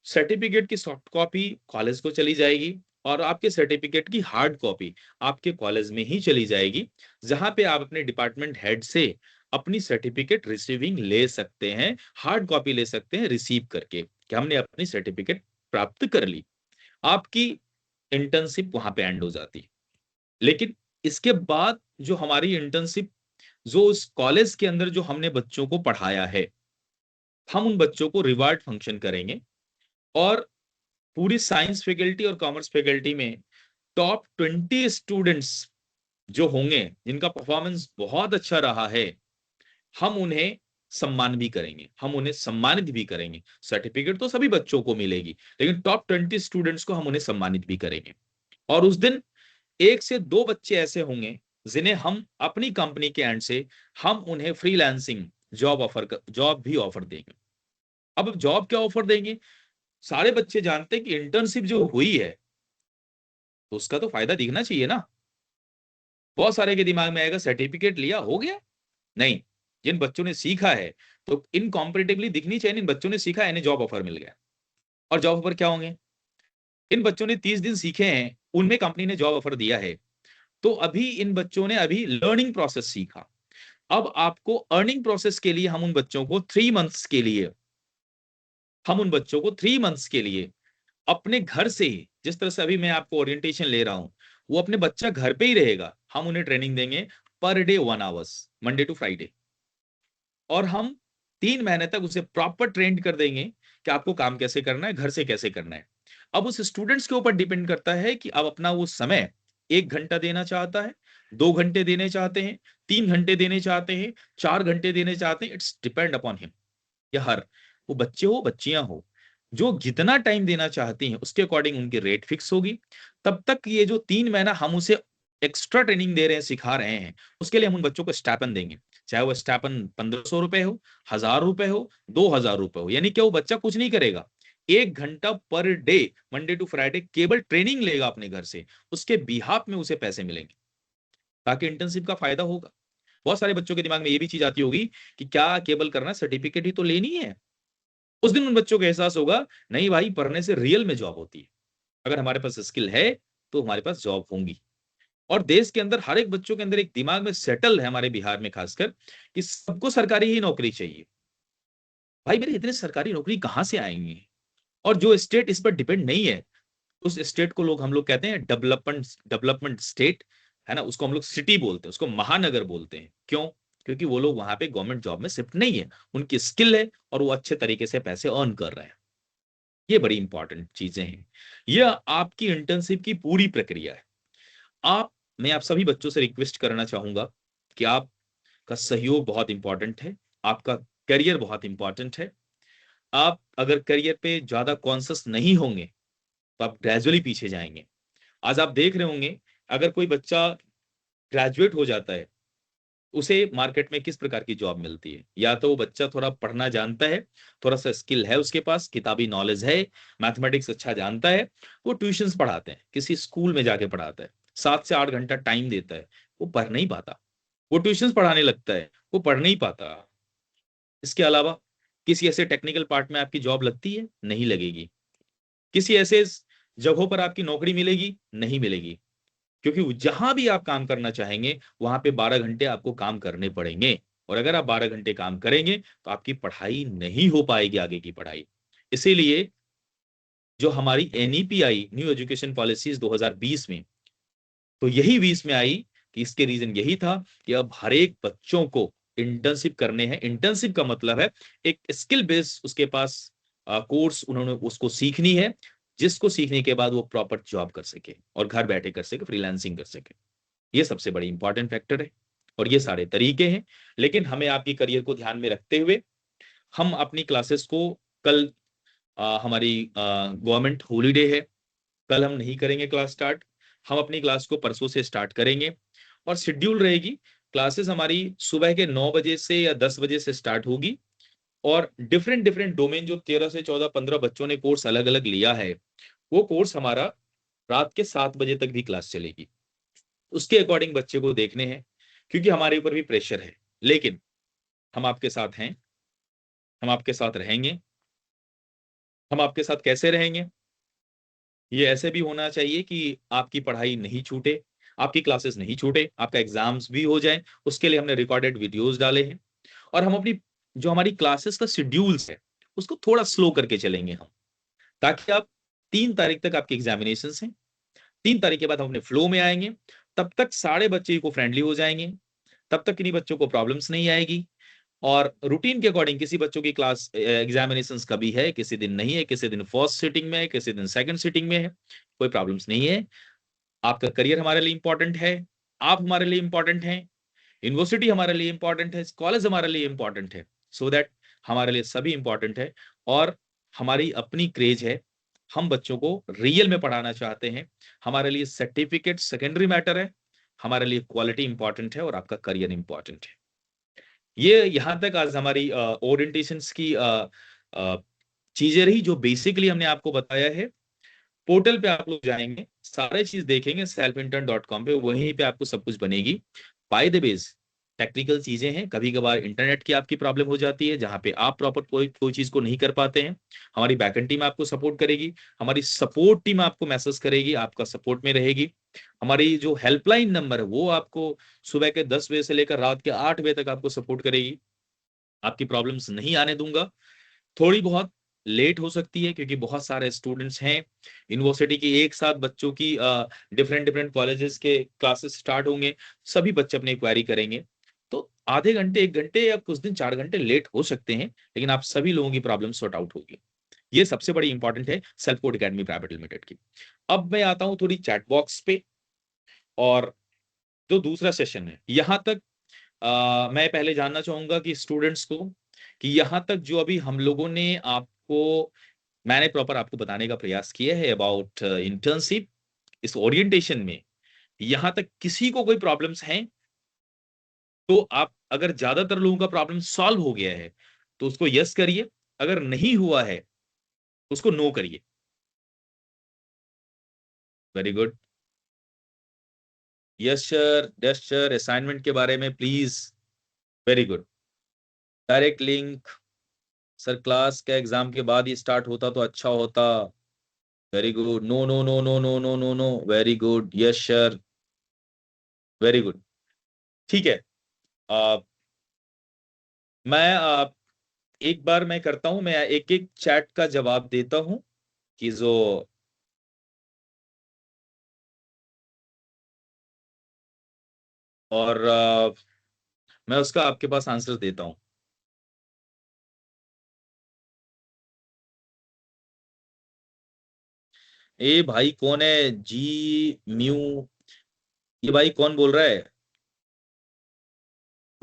सर्टिफिकेट की सॉफ्ट कॉपी कॉलेज को चली जाएगी, और आपके सर्टिफिकेट की हार्ड कॉपी आपके कॉलेज में ही चली जाएगी, जहां पे आप अपने डिपार्टमेंट हेड से अपनी सर्टिफिकेट रिसीविंग ले सकते हैं, हार्ड कॉपी ले सकते हैं रिसीव करके कि हमने अपनी सर्टिफिकेट प्राप्त कर ली। आपकी इंटर्नशिप वहां पे एंड हो जाती है। लेकिन इसके बाद जो हमारी इंटर्नशिप, जो उस कॉलेज के अंदर जो हमने बच्चों को पढ़ाया है, हम उन बच्चों को रिवार्ड फंक्शन करेंगे। और पूरी साइंस फैकल्टी और कॉमर्स फैकल्टी में टॉप 20 स्टूडेंट्स जो होंगे, जिनका परफॉर्मेंस बहुत अच्छा रहा है, हम उन्हें सम्मान भी करेंगे, हम उन्हें सम्मानित भी करेंगे। सर्टिफिकेट तो सभी बच्चों को मिलेगी, लेकिन टॉप 20 स्टूडेंट्स को हम उन्हें सम्मानित भी करेंगे। और उस दिन 1 से 2 बच्चे ऐसे होंगे जिन्हें हम अपनी कंपनी के एंड से, हम उन्हें फ्रीलांसिंग जॉब भी ऑफर देंगे। अब जॉब क्या ऑफर देंगे? सारे बच्चे जानते हैं कि इंटर्नशिप जो हुई है, तो उसका तो फायदा दिखना चाहिए ना। बहुत सारे के दिमाग में आएगा सर्टिफिकेट लिया हो गया, नहीं। जिन बच्चों ने सीखा है, तो इन कॉम्परेटिवली दिखनी चाहिए, इन बच्चों ने सीखा है, इन्हें जॉब ऑफर मिल गया। और जॉब ऑफर क्या होंगे? इन बच्चों ने 30 दिन सीखे हैं, उनमें कंपनी ने जॉब ऑफर दिया है। तो अभी इन बच्चों ने अभी लर्निंग प्रोसेस सीखा। अब आपको अर्निंग प्रोसेस के लिए हम उन बच्चों को 3 मंथ्स के लिए, हम उन बच्चों को 3 मंथ्स के लिए अपने घर से ही, जिस तरह से अभी मैं आपको ओरिएंटेशन ले रहा हूं, वो अपने बच्चा घर पे ही रहेगा, हम उन्हें ट्रेनिंग देंगे per day 1 hours, Monday to Friday. और हम 3 महीने तक उसे प्रॉपर ट्रेंड कर देंगे कि आपको काम कैसे करना है, घर से कैसे करना है। अब उस स्टूडेंट्स के ऊपर डिपेंड करता है कि अब अपना वो समय 1 घंटा देना चाहता है, 2 घंटे देने चाहते हैं, 3 घंटे देने चाहते हैं, 4 घंटे देने चाहते हैं, इट्स डिपेंड अपॉन हिम या हर। वो बच्चे हो, बच्चियाँ हो, जो जितना टाइम देना चाहती हैं, उसके अकॉर्डिंग उनकी रेट फिक्स होगी। तब तक ये जो 3 महीना हम उसे एक्स्ट्रा ट्रेनिंग दे रहे हैं, सिखा रहे हैं, उसके लिए हम उन बच्चों को स्टाइपेंड देंगे। चाहे वो स्टाइपेंड ₹1500 हो, ₹1000 हो, ₹2000 हो, यानी कि वो बच्चा कुछ नहीं करेगा। 1 घंटा per day, Monday to Friday केवल ट्रेनिंग लेगा अपने घर से, उसके बिहाफ में उसे पैसे मिलेंगे, ताकि इंटर्नशिप का फायदा होगा। बहुत सारे बच्चों के दिमाग में ये भी चीज़ आती होगी कि क्या केवल करना है, सर्टिफिकेट ही तो लेनी है। उस दिन उन बच्चों को एहसास होगा, नहीं भाई, पढ़ने से रियल में जॉब होती है। अगर हमारे पास स्किल है, तो हमारे पास जॉब होंगी। और देश के अंदर हर एक बच्चों के अंदर एक दिमाग में सेटल है, हमारे बिहार में खासकर, कि सबको सरकारी ही नौकरी चाहिए। भाई मेरे इतने सरकारी नौकरी कहाँ से आएँगी? और जो स्टेट इस पर डिपेंड नहीं है, उस स्टेट को हम लोग कहते हैं डेवलपमेंट डेवलपमेंट स्टेट, है ना? उसको हम लोग सिटी बोलते हैं, उसको महानगर बोलते हैं। क्यों? क्योंकि वो लोग वहाँ पे गवर्नमेंट जॉब में शिफ्ट नहीं है। उनकी स्किल है और वो अच्छे तरीके से पैसे अर्न कर रहे हैं। ये बड़ी इंपॉर्टेंट चीज़ें हैं। ये आपकी इंटर्नशिप की पूरी प्रक्रिया है। आप मैं आप सभी बच्चों से रिक्वेस्ट करना चाहूँगा कि आपका सहयोग बहुत इम्पोर्टेंट है, आपका करियर बहुत इम्पोर्टेंट है। आप अगर करियर पे ज़्यादा कॉन्शियस नहीं होंगे, तो आप ग्रेजुअली पीछे जाएँगे। आज आप देख रहे होंगे, अगर कोई बच्चा ग्रेजुएट हो जाता है, उसे मार्केट में किस प्रकार की जॉब मिलती है? या तो वो बच्चा थोड़ा पढ़ना जानता है, थोड़ा-सा स्किल है उसके पास, किताबी नॉलेज है, मैथमेटिक्स अच्छा जानता है, वो ट्यूशन्स पढ़ाते हैं, किसी स्कूल में जाके पढ़ाता है, 7 से 8 घंटा टाइम देता है, वो पढ़ नहीं पाता। वो ट्यूशन्स पढ़ाने लगता है, वो पढ़ नहीं पाता। इसके अलावा किसी ऐसे टेक्निकल पार्ट में आपकी जॉब लगती है? नहीं लगेगी। किसी ऐसे जगहों पर आपकी नौकरी मिलेगी? नहीं मिलेगी। क्योंकि जहाँ भी आप काम करना चाहेंगे, वहाँ पे 12 घंटे आपको काम करने पड़ेंगे, और अगर आप 12 घंटे काम करेंगे, तो आपकी पढ़ाई नहीं हो पाएगी, आगे की पढ़ाई। इसीलिए जो हमारी एनईपी आई, न्यू एजुकेशन पॉलिसीज़ 2020 में, तो यही 20 में आई कि इसके रीज़न यही था कि अब हर एक बच्चों को इंटर्नशिप करने हैं। इंटर्नशिप का मतलब है एक स्किल बेस उसके पास कोर्स उन्होंने उसको सीखनी है, जिसको सीखने के बाद वो प्रॉपर जॉब कर सके और घर बैठे कर सके, फ्रीलांसिंग कर सके। ये सबसे बड़ी इंपॉर्टेंट फैक्टर है और ये सारे तरीके हैं। लेकिन हमें आपकी करियर को ध्यान में रखते हुए हम अपनी क्लासेस को कल हमारी गवर्नमेंट हॉलिडे है, कल हम नहीं करेंगे क्लास स्टार्ट। हम अपनी क्लास को परसों से स्टार्ट करेंगे और शेड्यूल रहेगी। क्लासेस हमारी सुबह के 9 बजे से या 10 बजे से स्टार्ट होगी और डिफरेंट डिफरेंट डोमेन जो 13 से 14, 15 बच्चों ने कोर्स अलग-अलग लिया है, वो कोर्स हमारा रात के 7 बजे तक भी क्लास चलेगी। उसके अकॉर्डिंग बच्चे को देखने हैं, क्योंकि हमारे ऊपर भी प्रेशर है। लेकिन हम आपके साथ हैं, हम आपके साथ रहेंगे। हम आपके साथ कैसे रहेंगे? ये ऐसे भी होना चाहिए कि आपकी पढ़ाई नहीं छूटे, आपकी क्लासेस नहीं छूटे, आपका एग्ज़ाम्स भी हो जाए, उसके लिए हमने रिकॉर्डेड वीडियोज़ डाले हैं और हम अपनी जो हमारी क्लासेस का शेड्यूल्स है, उसको थोड़ा स्लो करके चलेंगे हम, ताकि आप 3 तारीख तक आपकी एग्ज़ामिनेशंस हैं। 3 तारीख के बाद हम अपने फ्लो में आएँगे, तब तक सारे बच्चे इको फ्रेंडली हो जाएँगे, तब तक किन्हीं बच्चों को प्रॉब्लम्स नहीं आएगी और रूटीन के अकॉर्डिंग किसी बच्चों की क्लास एग्ज़ामिनेशंस कभी है, किसी दिन नहीं है, किसी दिन फर्स्ट सिटिंग में है, किसी दिन सेकंड सिटिंग में है, कोई प्रॉब्लम्स नहीं है। आपका करियर हमारे लिए इम्पोर्टेंट है, आप हमारे लिए इम्पोर्टेंट हैं, यूनिवर्सिटी हमारे लिए इम्पोर्टेंट है, कॉलेज हमारे लिए इम्पोर्टेंट है, सो दैट हमारे लिए सभी इम्पोर्टेंट है और हमारी अपनी क्रेज़ है। हम बच्चों को रियल में पढ़ाना चाहते हैं। हमारे लिए सर्टिफिकेट सेकेंडरी मैटर है, हमारे लिए क्वालिटी इम्पोर्टेंट है और आपका करियर इम्पोर्टेंट है। ये यहाँ तक आज हमारी ओरिएंटेशंस की चीज़ें रही जो बेसिकली हमने आपको बताया है। पोर्टल पे आप लोग जाएँगे, सारे चीज़ देखेंगे selfintern.com पे, वहीं पे आपको सब कुछ बनेगी। बाय द वेज़ टेक्निकल चीज़ें हैं, कभी-कभार इंटरनेट की आपकी प्रॉब्लम हो जाती है, जहाँ पे आप प्रॉपर कोई कोई चीज़ को नहीं कर पाते हैं। हमारी बैकएंड टीम आपको सपोर्ट करेगी, हमारी सपोर्ट टीम आपको मैसेज करेगी, आपका सपोर्ट में रहेगी। हमारी जो हेल्पलाइन नंबर है, वो आपको सुबह के 10 बजे से लेकर रात के 8 बजे तक आपको सपोर्ट करेगी। आपकी प्रॉब्लम्स नहीं आने दूँगा। थोड़ी बहुत लेट हो सकती है क्योंकि बहुत सारे स्टूडेंट्स हैं। यूनिवर्सिटी की एक साथ बच्चों की डिफरेंट डिफरेंट कॉलेजेस के क्लासेस स्टार्ट होंगे, सभी बच्चे अपनी क्वेरी करेंगे। तो आधे घंटे, 1 घंटे या कुछ दिन 4 घंटे लेट हो सकते हैं, लेकिन आप सभी लोगों की प्रॉब्लम सॉर्ट आउट होगी। ये सबसे बड़ी इंपॉर्टेंट है self Code academy private limited की। अब मैं आता हूं थोड़ी चैट बॉक्स पे, और जो दूसरा सेशन है यहां तक मैं पहले जानना चाहूंगा कि स्टूडेंट्स को, कि यहां तक जो अभी हम लोगों ने आपको, मैंने प्रॉपर आपको बताने का प्रयास किया है अबाउट इंटर्नशिप, इस ओरिएंटेशन में, यहां तक किसी को कोई प्रॉब्लम्स हैं तो आप, अगर ज्यादातर लोगों का प्रॉब्लम सॉल्व हो गया है तो उसको यस करिए, अगर नहीं हुआ है तो उसको नो करिए। Very good. Yes sir, yes sir, assignment के बारे में please. Very good. Direct link, sir class का एग्जाम के बाद ही स्टार्ट होता तो अच्छा होता। Very good. No no no no no no no no, very good, yes sir, very good. ठीक है। आ, मैं एक बार मैं करता हूं, मैं एक एक चैट का जवाब देता हूं कि जो, और मैं उसका आपके पास आंसर देता हूं। ए भाई कौन है जी म्यू, ये भाई कौन बोल रहा है?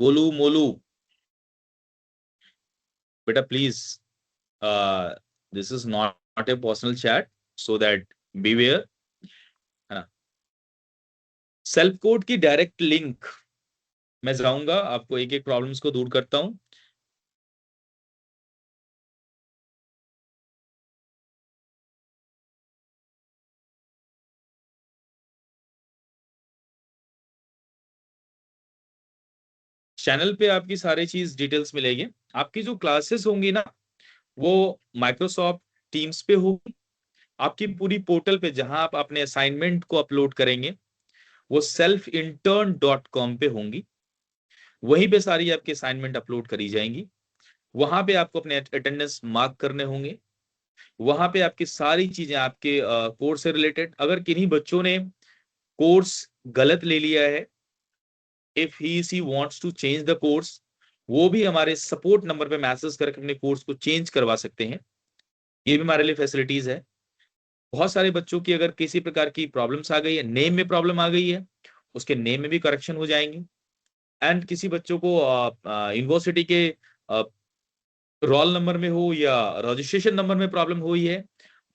गोलू मोलू, बेटा please, this is not a personal chat, so that beware, है ना। सेल्फ कोड की डायरेक्ट लिंक, मैं जाऊंगा आपको एक एक प्रॉब्लम्स को दूर करता हूं। चैनल पे आपकी सारी चीज डिटेल्स मिलेगी। आपकी जो क्लासेस होंगी ना, वो माइक्रोसॉफ्ट टीम्स पे होगी। आपकी पूरी पोर्टल पे जहां आप अपने असाइनमेंट को अपलोड करेंगे वो selfintern.com पे होंगी। वहीं पे सारी आपकी असाइनमेंट अपलोड करी जाएंगी। वहां पे आपको अपने अटेंडेंस मार्क करने होंगे। वहां पे आपकी सारी चीजें आपके कोर्स से रिलेटेड, अगर किन्हीं बच्चों ने कोर्स गलत ले लिया है, if he she wants to change the course, वो भी हमारे सपोर्ट नंबर पे मैसेज करके अपने कोर्स को चेंज करवा सकते हैं। ये भी हमारे लिए फैसिलिटीज है। बहुत सारे बच्चों की अगर किसी प्रकार की प्रॉब्लम्स आ गई है, नेम में प्रॉब्लम आ गई है, उसके नेम में भी करेक्शन हो जाएंगे। एंड किसी बच्चों को यूनिवर्सिटी के रोल नंबर में हो या रजिस्ट्रेशन नंबर में प्रॉब्लम हुई है,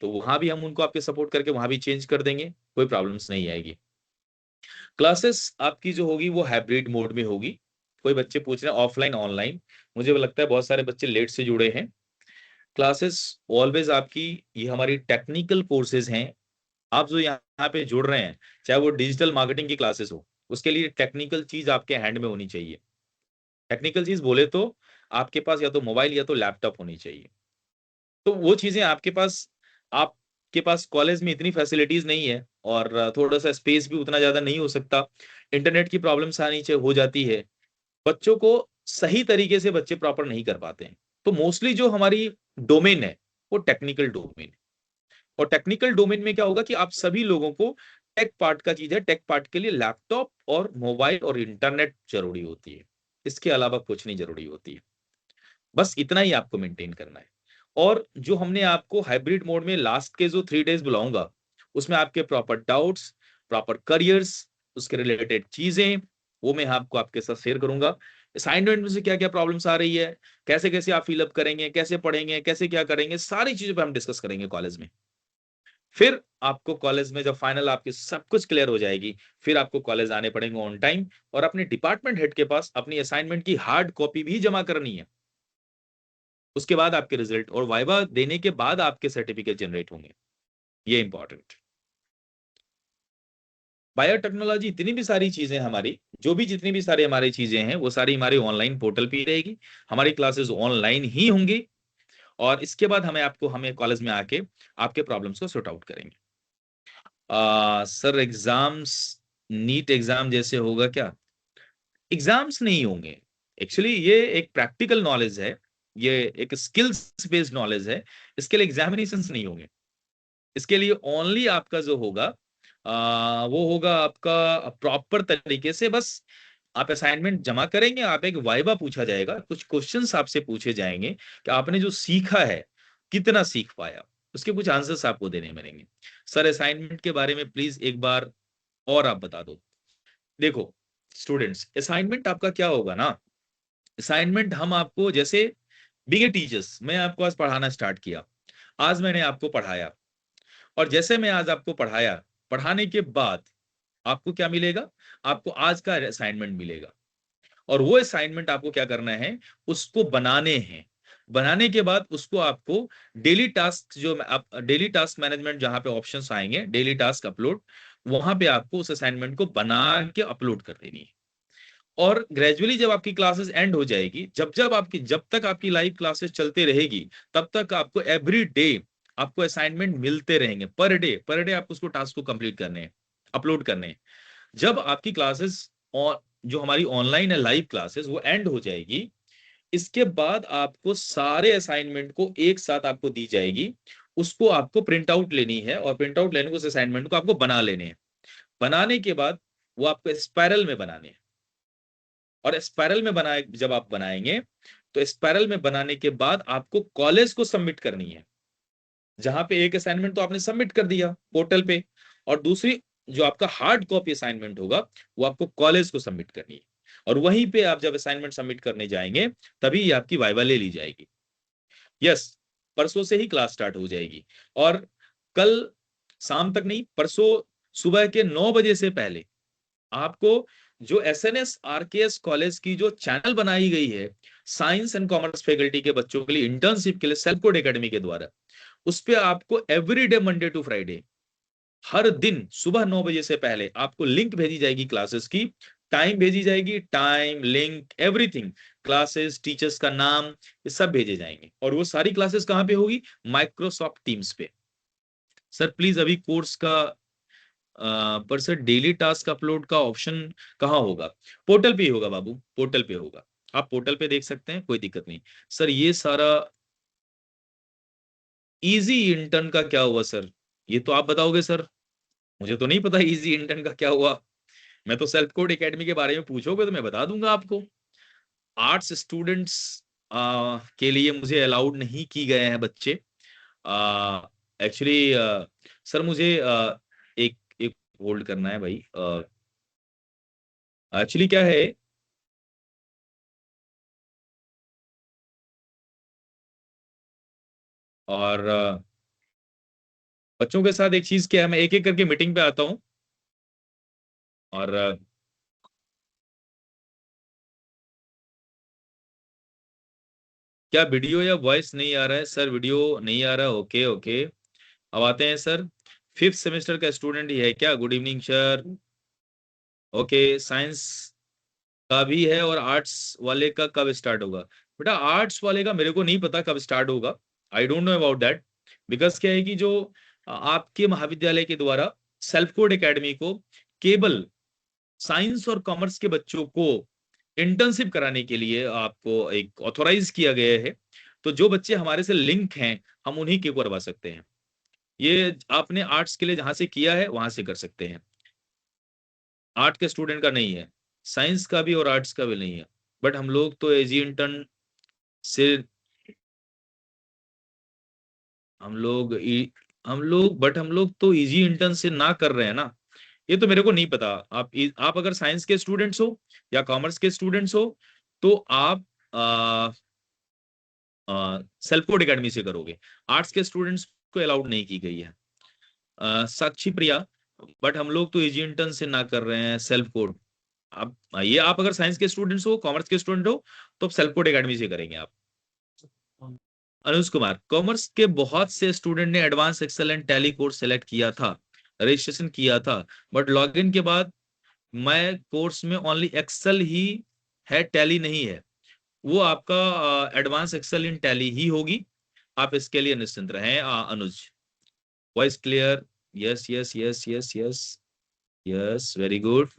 तो वहां भी हम उनको आपके सपोर्ट करके वहां भी चेंज कर देंगे, कोई प्रॉब्लम्स नहीं आएगी। क्लासेस आपकी जो होगी वो हाइब्रिड मोड में होगी। कोई बच्चे पूछ रहे हैं ऑफलाइन ऑनलाइन, मुझे लगता है बहुत सारे बच्चे लेट से जुड़े हैं। क्लासेस ऑलवेज आपकी, ये हमारी टेक्निकल कोर्सेज हैं। आप जो यहाँ पे जुड़ रहे हैं, चाहे वो डिजिटल मार्केटिंग की क्लासेस हो, उसके लिए टेक्निकल चीज आपके हैंड में होनी चाहिए। टेक्निकल चीज बोले तो आपके पास या तो मोबाइल या तो लैपटॉप होनी चाहिए। तो वो चीजें आपके पास कॉलेज में इतनी फैसिलिटीज नहीं है, और थोड़ा सा स्पेस भी उतना ज्यादा नहीं हो सकता। इंटरनेट की प्रॉब्लम्स आनी चाहिए, हो जाती है। बच्चों को सही तरीके से बच्चे प्रॉपर नहीं कर पाते हैं। तो मोस्टली जो हमारी डोमेन है वो टेक्निकल डोमेन है। और टेक्निकल डोमेन में क्या होगा कि आप सभी लोगों को टेक पार्ट का चीज है, टेक पार्ट के लिए लैपटॉप और मोबाइल और इंटरनेट जरूरी होती है। इसके अलावा कुछ नहीं जरूरी होती है। बस इतना ही आपको मेंटेन करना है। और जो हमने आपको हाइब्रिड मोड में लास्ट के जो 3 डेज बुलाऊंगा, उसमें आपके प्रॉपर डाउट्स, प्रॉपर करियर्स, उसके रिलेटेड चीजें, वो मैं आपको आपके साथ शेयर करूंगा। असाइनमेंट में से क्या क्या प्रॉब्लम्स आ रही है, कैसे कैसे आप फिलअप करेंगे, कैसे पढ़ेंगे, कैसे क्या करेंगे, सारी चीजों पे हम डिस्कस करेंगे कॉलेज में। फिर आपको कॉलेज में जब फाइनल आपकी सब कुछ क्लियर हो जाएगी, फिर आपको कॉलेज आने पड़ेंगे ऑन टाइम, और अपने डिपार्टमेंट हेड के पास अपनी असाइनमेंट की हार्ड कॉपी भी जमा करनी है। उसके बाद आपके रिजल्ट और वाइवा देने के बाद आपके सर्टिफिकेट जनरेट होंगे। ये इंपॉर्टेंट। बायोटेक्नोलॉजी, इतनी भी सारी चीजें हमारी, जो भी जितनी भी सारी हमारी चीजें हैं वो सारी हमारी ऑनलाइन पोर्टल पे ही रहेगी। हमारी क्लासेस ऑनलाइन ही होंगी। और इसके बाद हमें कॉलेज में आके आपके प्रॉब्लम्स को सॉर्ट आउट करेंगे। सर एग्जाम्स नीट एग्जाम जैसे होगा क्या? एग्जाम्स नहीं होंगे। एक्चुअली ये एक प्रैक्टिकल नॉलेज है, ये एक स्किल्स बेस्ड नॉलेज है। इसके लिए एग्जामिनेशंस नहीं होंगे। इसके लिए ओनली आपका जो होगा, वो होगा आपका प्रॉपर तरीके से, बस आप असाइनमेंट जमा करेंगे, आप एक वाइवा पूछा जाएगा, कुछ क्वेश्चंस आपसे पूछे जाएंगे कि आपने जो सीखा है कितना सीख पाया, उसके कुछ आंसर्स आपको देने पड़ेंगे। सर असाइनमेंट के बारे में प्लीज एक बार और आप बता दो। देखो स्टूडेंट्स, असाइनमेंट आपका क्या होगा ना, असाइनमेंट हम आपको जैसे बीइंग ए टीचर्स, मैं आपको आज पढ़ाना स्टार्ट किया, आज मैंने आपको पढ़ाया, और जैसे मैं आज आपको पढ़ाया, पढ़ाने के बाद आपको क्या मिलेगा, आपको आज का असाइनमेंट मिलेगा, और वो असाइनमेंट आपको क्या करना है, उसको बनाने हैं। बनाने के बाद उसको आपको डेली टास्क, जो आप डेली टास्क मैनेजमेंट जहां पे ऑप्शंस आएंगे, डेली टास्क अपलोड, वहां पे आपको उस असाइनमेंट को बना के अपलोड कर देनी है। और ग्रेजुअली जब आपकी क्लासेस एंड हो जाएगी, जब तक आपकी लाइव क्लासेस चलते रहेगी, तब तक आपको एवरी डे आपको असाइनमेंट मिलते रहेंगे, पर डे आपको उसको टास्क को कंप्लीट करने हैं, अपलोड करने हैं। जब आपकी क्लासेस और जो हमारी ऑनलाइन है लाइव क्लासेस वो एंड हो जाएगी, इसके बाद आपको सारे असाइनमेंट को एक साथ आपको दी जाएगी, उसको आपको प्रिंट आउट लेनी है, और प्रिंट आउट लेने को उस असाइनमेंट को आपको बना लेने हैं। बनाने के बाद वो आपको स्पाइरल में बनाने हैं, और स्पाइरल में बनाए जब आप बनाएंगे, तो स्पाइरल में बनाने के बाद आपको कॉलेज को सबमिट करनी है। जहां पे एक असाइनमेंट तो आपने सबमिट कर दिया पोर्टल पे, और दूसरी जो आपका हार्ड कॉपी असाइनमेंट होगा वो आपको कॉलेज को सबमिट करनी है। और वहीं पे आप जब असाइनमेंट सबमिट करने जाएंगे, तभी ये आपकी वाइवा ले ली जाएगी। यस, परसों से ही क्लास स्टार्ट हो जाएगी, और कल शाम तक नहीं, परसों सुबह के 9 बजे से पहले आपको जो एसएनएस आरकेएस कॉलेज की जो चैनल बनाई गई है साइंस एंड कॉमर्स फैकल्टी के बच्चों के लिए इंटर्नशिप के लिए सेल्फ कोड एकेडमी के द्वारा, उस पे आपको एवरीडे मंडे टू फ्राइडे हर दिन सुबह 9 बजे से पहले आपको लिंक भेजी जाएगी, क्लासेस की टाइम भेजी जाएगी, time link everything, classes teachers का नाम, ये सब भेजे जाएंगे। और वो सारी क्लासेस कहाँ पे होगी, माइक्रोसॉफ्ट टीम्स पे। सर प्लीज अभी कोर्स का पर सर डेली टास्क अपलोड का ऑप्शन कहाँ होगा, पोर्टल पे ही होगा बाबू, पोर्टल पे होगा, आप पोर्टल पे देख सकते हैं, कोई दिक्कत नहीं। सर ये सारा इजी इंटर्न का क्या हुआ सर, ये तो आप बताओगे सर, मुझे तो नहीं पता इजी इंटर्न का क्या हुआ। मैं तो सेल्फ कोड एकेडमी के बारे में पूछोगे तो मैं बता दूंगा आपको। आर्ट्स स्टूडेंट्स के लिए मुझे अलाउड नहीं की गए हैं बच्चे। एक्चुअली सर मुझे एक एक होल्ड करना है भाई। एक्चुअली क्या है, और बच्चों के साथ एक चीज क्या है, मैं एक एक करके मीटिंग पे आता हूँ, और क्या वीडियो या वॉइस नहीं आ रहा है सर, वीडियो नहीं आ रहा, ओके ओके। अब आते हैं सर, फिफ्थ सेमेस्टर का स्टूडेंट ही है क्या, good evening sir. Okay, science का भी है, और आर्ट्स वाले का कब स्टार्ट होगा। बेटा आर्ट्स वाले का मेरे को नहीं पता कब स्टार्ट होगा, I don't know about that. Because क्या है कि जो आपके महाविद्यालय के द्वारा सेल्फ कोड एकेडमी को केवल साइंस और कॉमर्स के बच्चों को इंटर्नशिप कराने के लिए आपको एक ऑथोराइज किया गया है, तो जो बच्चे हमारे से लिंक हैं हम उन्हीं के करवा सकते हैं। ये आपने आर्ट्स के लिए जहां से किया है वहां से कर सकते हैं, आर्ट के स्टूडेंट का नहीं है, साइंस का भी और आर्ट्स का भी नहीं है। बट हम लोग तो एजी इंटर्न से हम लोग हम लोग तो इजी इंटर्न से ना कर रहे हैं ना, ये तो मेरे को नहीं पता। आप अगर साइंस के स्टूडेंट्स हो या कॉमर्स के स्टूडेंट्स हो, तो आप सेल्फ कोड एकेडमी से करोगे, आर्ट्स के स्टूडेंट्स को अलाउड नहीं की गई है। साक्षी प्रिया, बट हम लोग तो इजी इंटर्न से ना कर रहे हैं सेल्फ कोड। आप ये आप अगर साइंस के स्टूडेंट्स हो, कॉमर्स के स्टूडेंट हो, तो सेल्फ कोड एकेडमी से करेंगे आप। अनुज कुमार, कॉमर्स के बहुत से स्टूडेंट ने advance excel and tally course select किया था, रजिस्ट्रेशन किया था, बट लॉगिन के बाद मैं कोर्स में ओनली एक्सेल ही है, टैली नहीं है। वो आपका एडवांस एक्सेल इन टैली ही होगी, आप इसके लिए निश्चिंत रहें। Anuj, voice clear, yes yes yes yes yes yes, very good.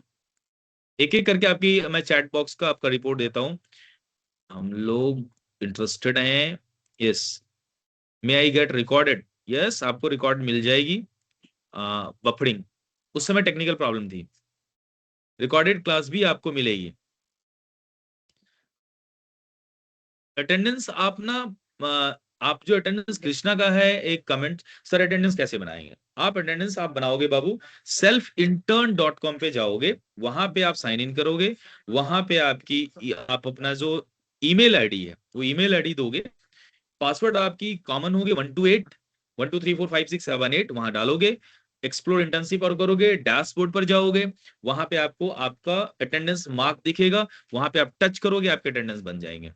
एक एक करके आपकी मैं चैट बॉक्स का आपका रिपोर्ट देता हूँ। हम लोग इंटरेस्टेड हैं, yes. May I get recorded, yes आपको रिकॉर्ड मिल जाएगी। बफरिंग, उस समय टेक्निकल प्रॉब्लम थी, रिकॉर्डेड क्लास भी आपको मिलेगी। अटेंडेंस आप ना आप जो अटेंडेंस कृष्णा का है, एक कमेंट, सर अटेंडेंस कैसे बनाएंगे? आप अटेंडेंस आप बनाओगे बाबू, selfintern.com पे जाओगे, वहां पे आप साइन इन करोगे, वहां पे आप अपना जो ईमेल आईडी है वो ईमेल आईडी दोगे, पासवर्ड आपकी कॉमन होगी 128 1234567 8, वहां डालोगे, एक्सप्लोर इंटर्नशिप और करोगे, डैशबोर्ड पर जाओगे, वहां पे आपको आपका अटेंडेंस मार्क दिखेगा, वहां पे आप टच करोगे, आपके अटेंडेंस बन जाएंगे।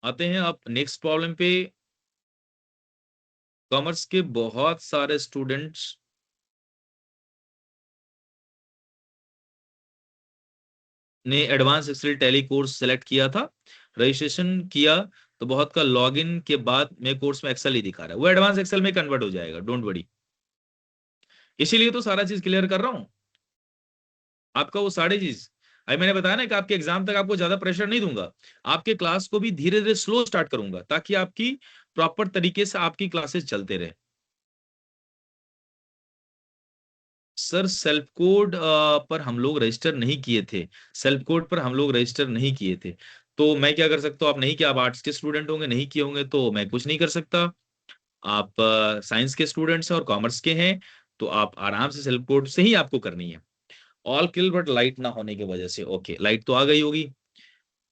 आते हैं आप नेक्स्ट प्रॉब्लम पे। कॉमर्स के बहुत सारे स्टूडेंट्स ने advance excel tally course select किया था, रजिस्ट्रेशन किया, तो बहुत का लॉगिन के बाद मेरे कोर्स में एक्सेल ही दिखा रहा है, वो एडवांस एक्सेल में कन्वर्ट हो जाएगा, डोंट वरी। इसीलिए तो सारा चीज क्लियर कर रहा हूं आपका, वो सारी चीज। अभी मैंने बताया ना कि आपके एग्जाम तक आपको ज्यादा प्रेशर नहीं दूंगा, आपके क्लास को भी धीरे धीरे स्लो स्टार्ट करूंगा, ताकि आपकी प्रॉपर तरीके से आपकी क्लासेस चलते रहे। सर सेल्फ कोड पर हम लोग रजिस्टर नहीं किए थे, सेल्फ कोड पर हम लोग रजिस्टर नहीं किए थे, तो मैं क्या कर सकता हूँ? आप नहीं किया, आप आर्ट्स के स्टूडेंट होंगे, नहीं किए होंगे तो मैं कुछ नहीं कर सकता। आप साइंस के स्टूडेंट्स हैं और कॉमर्स के हैं, तो आप आराम से सेल्फ कोड से ही आपको करनी है। ऑल क्लियर बट लाइट ना होने की वजह से, ओके लाइट तो आ गई होगी।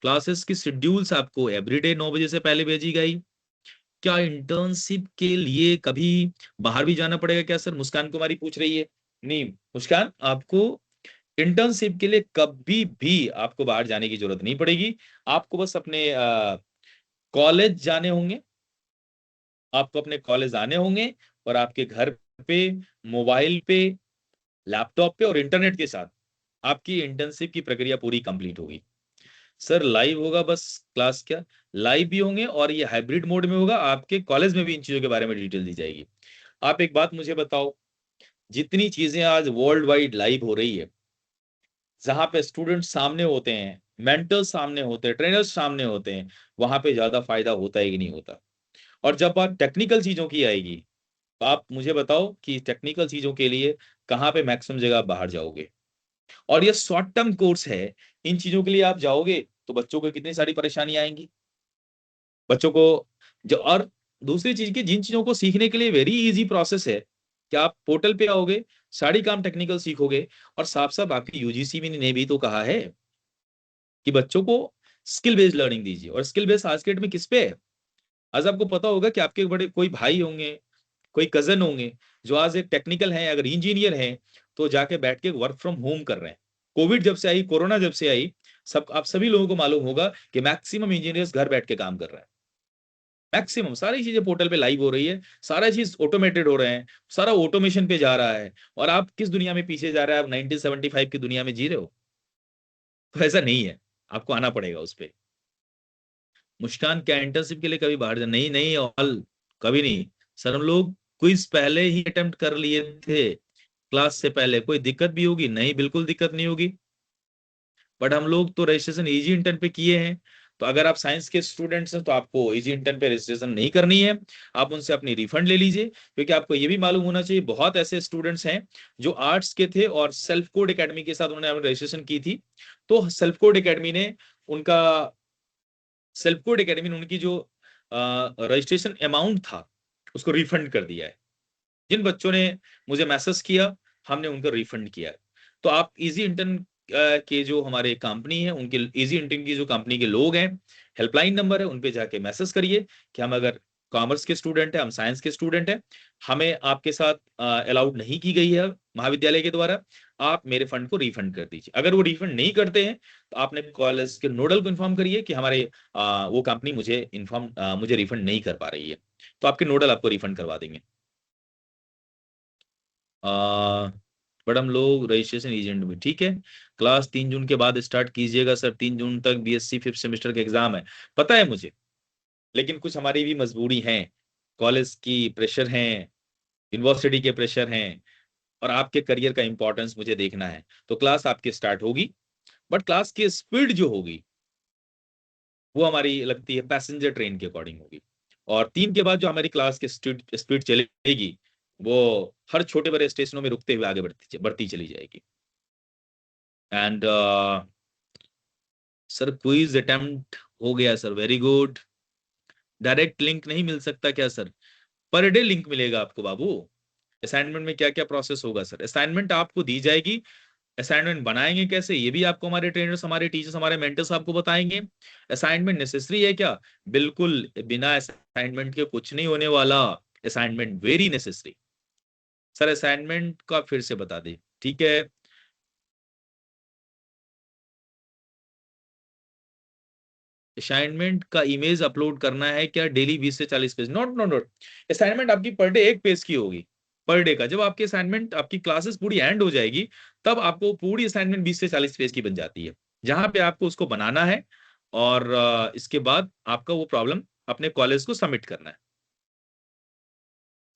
क्लासेस की शेड्यूल्स आपको एवरीडे 9 बजे से पहले भेजी गई। क्या इंटर्नशिप के लिए कभी बाहर भी जाना पड़ेगा क्या सर? मुस्कान कुमारी पूछ रही है। नहीं मुस्कान, आपको इंटर्नशिप के लिए कभी भी आपको बाहर जाने की जरूरत नहीं पड़ेगी। आपको बस अपने कॉलेज जाने होंगे, आपको अपने कॉलेज आने होंगे, और आपके घर पे, मोबाइल पे, लैपटॉप पे और इंटरनेट के साथ आपकी इंटर्नशिप की प्रक्रिया पूरी कंप्लीट होगी। सर लाइव होगा बस क्लास क्या, लाइव भी होंगे और ये हाइब्रिड मोड में होगा, आपके कॉलेज में भी इन चीजों के बारे में डिटेल दी जाएगी। आप एक बात मुझे बताओ, जितनी चीजें आज वर्ल्ड वाइड लाइव हो रही है, जहां पे स्टूडेंट सामने होते हैं, मेंटर्स सामने होते हैं, ट्रेनर्स सामने होते हैं, वहां पे ज्यादा फायदा होता है कि नहीं होता? और जब बात टेक्निकल चीजों की आएगी, तो आप मुझे बताओ कि टेक्निकल चीजों के लिए कहाँ पे मैक्सिमम जगह आप बाहर जाओगे? और ये शॉर्ट टर्म कोर्स है, इन चीजों के लिए आप जाओगे तो बच्चों को कितनी सारी परेशानी आएंगी, बच्चों को जो। और दूसरी चीज की, जिन चीजों को सीखने के लिए वेरी इजी प्रोसेस है, कि आप पोर्टल पे आओगे, सारी काम टेक्निकल सीखोगे, और साफ साफ आपकी यूजीसी भी ने भी तो कहा है कि बच्चों को स्किल बेस्ड लर्निंग दीजिए, और स्किल बेस्ड आज के डेट में किस पे है? आज आपको पता होगा कि आपके बड़े कोई भाई होंगे, कोई कजन होंगे, जो आज एक टेक्निकल है, अगर इंजीनियर है, तो जाके बैठ के वर्क फ्रॉम होम कर रहे हैं। कोविड जब से आई, कोरोना जब से आई, सब आप सभी लोगों को मालूम होगा कि मैक्सिमम इंजीनियर्स घर बैठ के काम कर रहे हैं। मैक्सिमम सारी चीजें पोर्टल पे लाइव हो रही है, सारा चीज ऑटोमेटेड हो रहे हैं, सारा ऑटोमेशन पे जा रहा है। और आप किस दुनिया में पीछे जा रहे हैं? आप 1975 की दुनिया में जी रहे हो? तो ऐसा नहीं है, आपको आना पड़ेगा उस पे। मुस्कान क्या इंटर्नशिप के लिए कभी बाहर जा? नहीं नहीं, ऑल कभी नहीं। सर हम लोग क्विज पहले ही अटेम्प्ट कर लिए थे, क्लास से पहले। कोई दिक्कत भी होगी? नहीं, बिल्कुल दिक्कत नहीं होगी। बट हम लोग तो रजिस्ट्रेशन इजी इंटर्न पे किए हैं, तो अगर आप साइंस के स्टूडेंट्स हैं तो आपको इजी इंटर्न पे रजिस्ट्रेशन नहीं करनी है, आप उनसे अपनी रिफंड ले लीजिए। क्योंकि आपको ये भी मालूम होना चाहिए, बहुत ऐसे स्टूडेंट्स हैं जो आर्ट्स के थे और सेल्फ कोड एकेडमी के साथ उन्होंने रजिस्ट्रेशन की थी, तो सेल्फ कोड एकेडमी ने उनका सेल्फ कोड एकेडमी ने उनकी जो रजिस्ट्रेशन अमाउंट था उसको रिफंड कर दिया है। जिन बच्चों ने मुझे मैसेज किया, हमने उनको रिफंड किया है। तो आप इजी इंटर्न के जो हमारे कंपनी है, उनके इजी इंटर्न की जो कंपनी के लोग हैं, हेल्पलाइन नंबर है, उन पे जाके मैसेज करिए कि हम अगर कॉमर्स के स्टूडेंट है, हम साइंस के स्टूडेंट हैं, हमें आपके साथ अलाउड नहीं की गई है महाविद्यालय के द्वारा, आप मेरे फंड को रिफंड कर दीजिए। अगर वो रिफंड नहीं करते हैं, तो आपने कॉलेज के नोडल को इन्फॉर्म करिए कि हमारे वो कंपनी मुझे रिफंड नहीं कर पा रही है, तो आपके नोडल आपको रिफंड करवा देंगे। आ, बट हम लोग रजिस्ट्रेशन एजेंट में ठीक है। क्लास 3 जून के बाद स्टार्ट कीजिएगा सर, 3 जून तक बीएससी फिफ्थ सेमेस्टर के एग्जाम है, पता है मुझे। लेकिन कुछ हमारी भी मजबूरी है, कॉलेज की प्रेशर है, यूनिवर्सिटी के प्रेशर हैं, और आपके करियर का इंपॉर्टेंस मुझे देखना है। तो क्लास आपकी स्टार्ट होगी, बट क्लास की स्पीड जो होगी वो हमारी लगती है पैसेंजर ट्रेन के अकॉर्डिंग होगी। और 3 के बाद जो हमारी क्लास की स्पीड चलेगी, वो हर छोटे बड़े स्टेशनों में रुकते हुए आगे बढ़ती बढ़ती चली जाएगी। एंड सर क्विज अटेम्प्ट हो गया sir, very good. Direct link नहीं मिल सकता क्या सर? पर डे लिंक मिलेगा आपको बाबू। असाइनमेंट में क्या क्या प्रोसेस होगा सर? असाइनमेंट आपको दी जाएगी, असाइनमेंट बनाएंगे कैसे ये भी आपको हमारे ट्रेनर्स, हमारे टीचर्स, हमारे मेंटर्स आपको बताएंगे। असाइनमेंट नेसेसरी है क्या? बिल्कुल, बिना असाइनमेंट के कुछ नहीं होने वाला। Assignment very necessary. Sir assignment का फिर से बता दे, ठीक है। असाइनमेंट का इमेज अपलोड करना है क्या डेली 20 से 40 page? Not not not. Assignment आपकी पर डे 1 पेज की होगी, पर डे का। जब आपकी असाइनमेंट, आपकी क्लासेस पूरी एंड हो जाएगी, तब आपको पूरी असाइनमेंट 20 से 40 पेज की बन जाती है, जहां पे आपको उसको बनाना है और इसके बाद आपका वो प्रॉब्लम अपने कॉलेज को सबमिट करना है।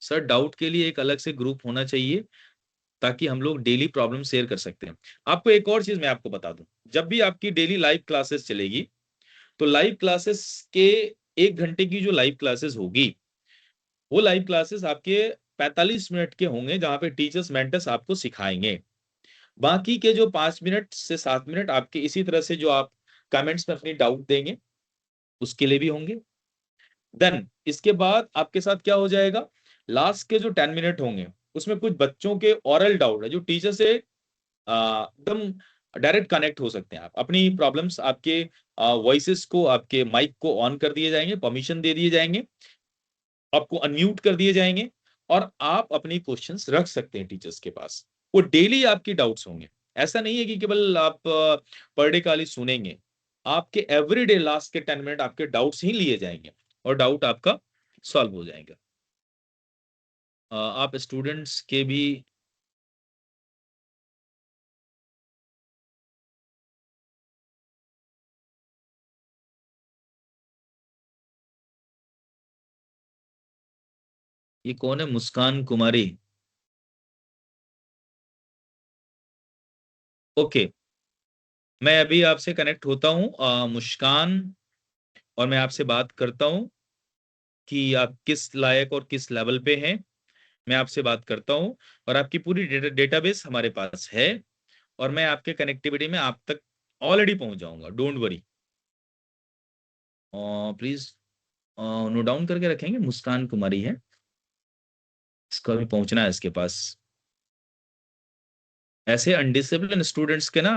सर डाउट के लिए एक अलग से ग्रुप होना चाहिए, ताकि हम लोग डेली प्रॉब्लम शेयर कर सकते हैं। आपको एक और चीज मैं आपको बता दूं, जब भी आपकी डेली लाइव क्लासेस चलेगी, तो लाइव क्लासेस के 1 घंटे की जो लाइव क्लासेस होगी, वो लाइव क्लासेस आपके 45 मिनट के होंगे, जहां पे टीचर्स मेंटर्स आपको सिखाएंगे। बाकी के जो 5 मिनट से 7 मिनट आपके इसी तरह से जो आप कमेंट्स में अपनी डाउट देंगे, उसके लिए भी होंगे। देन इसके बाद आपके साथ क्या हो जाएगा, लास्ट के जो 10 मिनट होंगे, उसमें कुछ बच्चों के ओरल डाउट है जो टीचर से एकदम डायरेक्ट कनेक्ट हो सकते हैं। आप अपनी प्रॉब्लम्स, आपके वॉइसेस को, आपके माइक को ऑन कर दिए जाएंगे, परमिशन दे दिए जाएंगे, आपको अनम्यूट कर दिए जाएंगे, और आप अपनी क्वेश्चंस रख सकते हैं टीचर्स के पास। वो डेली आपकी डाउट्स होंगे। ऐसा नहीं है कि केवल आप पर डे खाली सुनेंगे, आपके एवरीडे लास्ट के 10 मिनट आपके डाउट्स ही लिए जाएंगे, और डाउट आपका सॉल्व हो जाएगा। आप स्टूडेंट्स के भी। ये कौन है मुस्कान कुमारी? ओके, मैं अभी आपसे कनेक्ट होता हूँ मुस्कान, और मैं आपसे बात करता हूँ कि आप किस लायक और किस लेवल पे हैं। मैं आपसे बात करता हूँ, और आपकी पूरी डेटाबेस हमारे पास है, और मैं आपके कनेक्टिविटी में आप तक ऑलरेडी पहुंच जाऊंगा, don't worry. Please note down करके रखेंगे, मुस्कान कुमारी है, इसको अभी पहुंचना है इसके पास। ऐसे अनडिसिप्लिन स्टूडेंट्स के ना,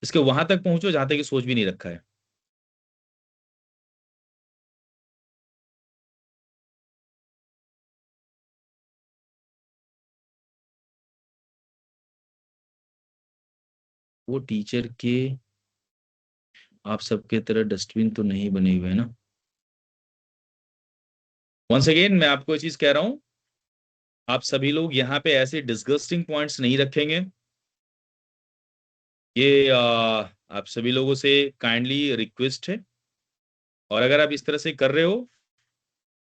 इसके वहां तक पहुंचो जहां तक ये सोच भी नहीं रखा है। वो टीचर के आप सबके तरह डस्टबिन तो नहीं बने हुए हैं ना? वंस अगेन मैं आपको ये चीज कह रहा हूं, आप सभी लोग यहाँ पे ऐसे डिस्गस्टिंग पॉइंट्स नहीं रखेंगे। ये आप सभी लोगों से काइंडली रिक्वेस्ट है। और अगर आप इस तरह से कर रहे हो,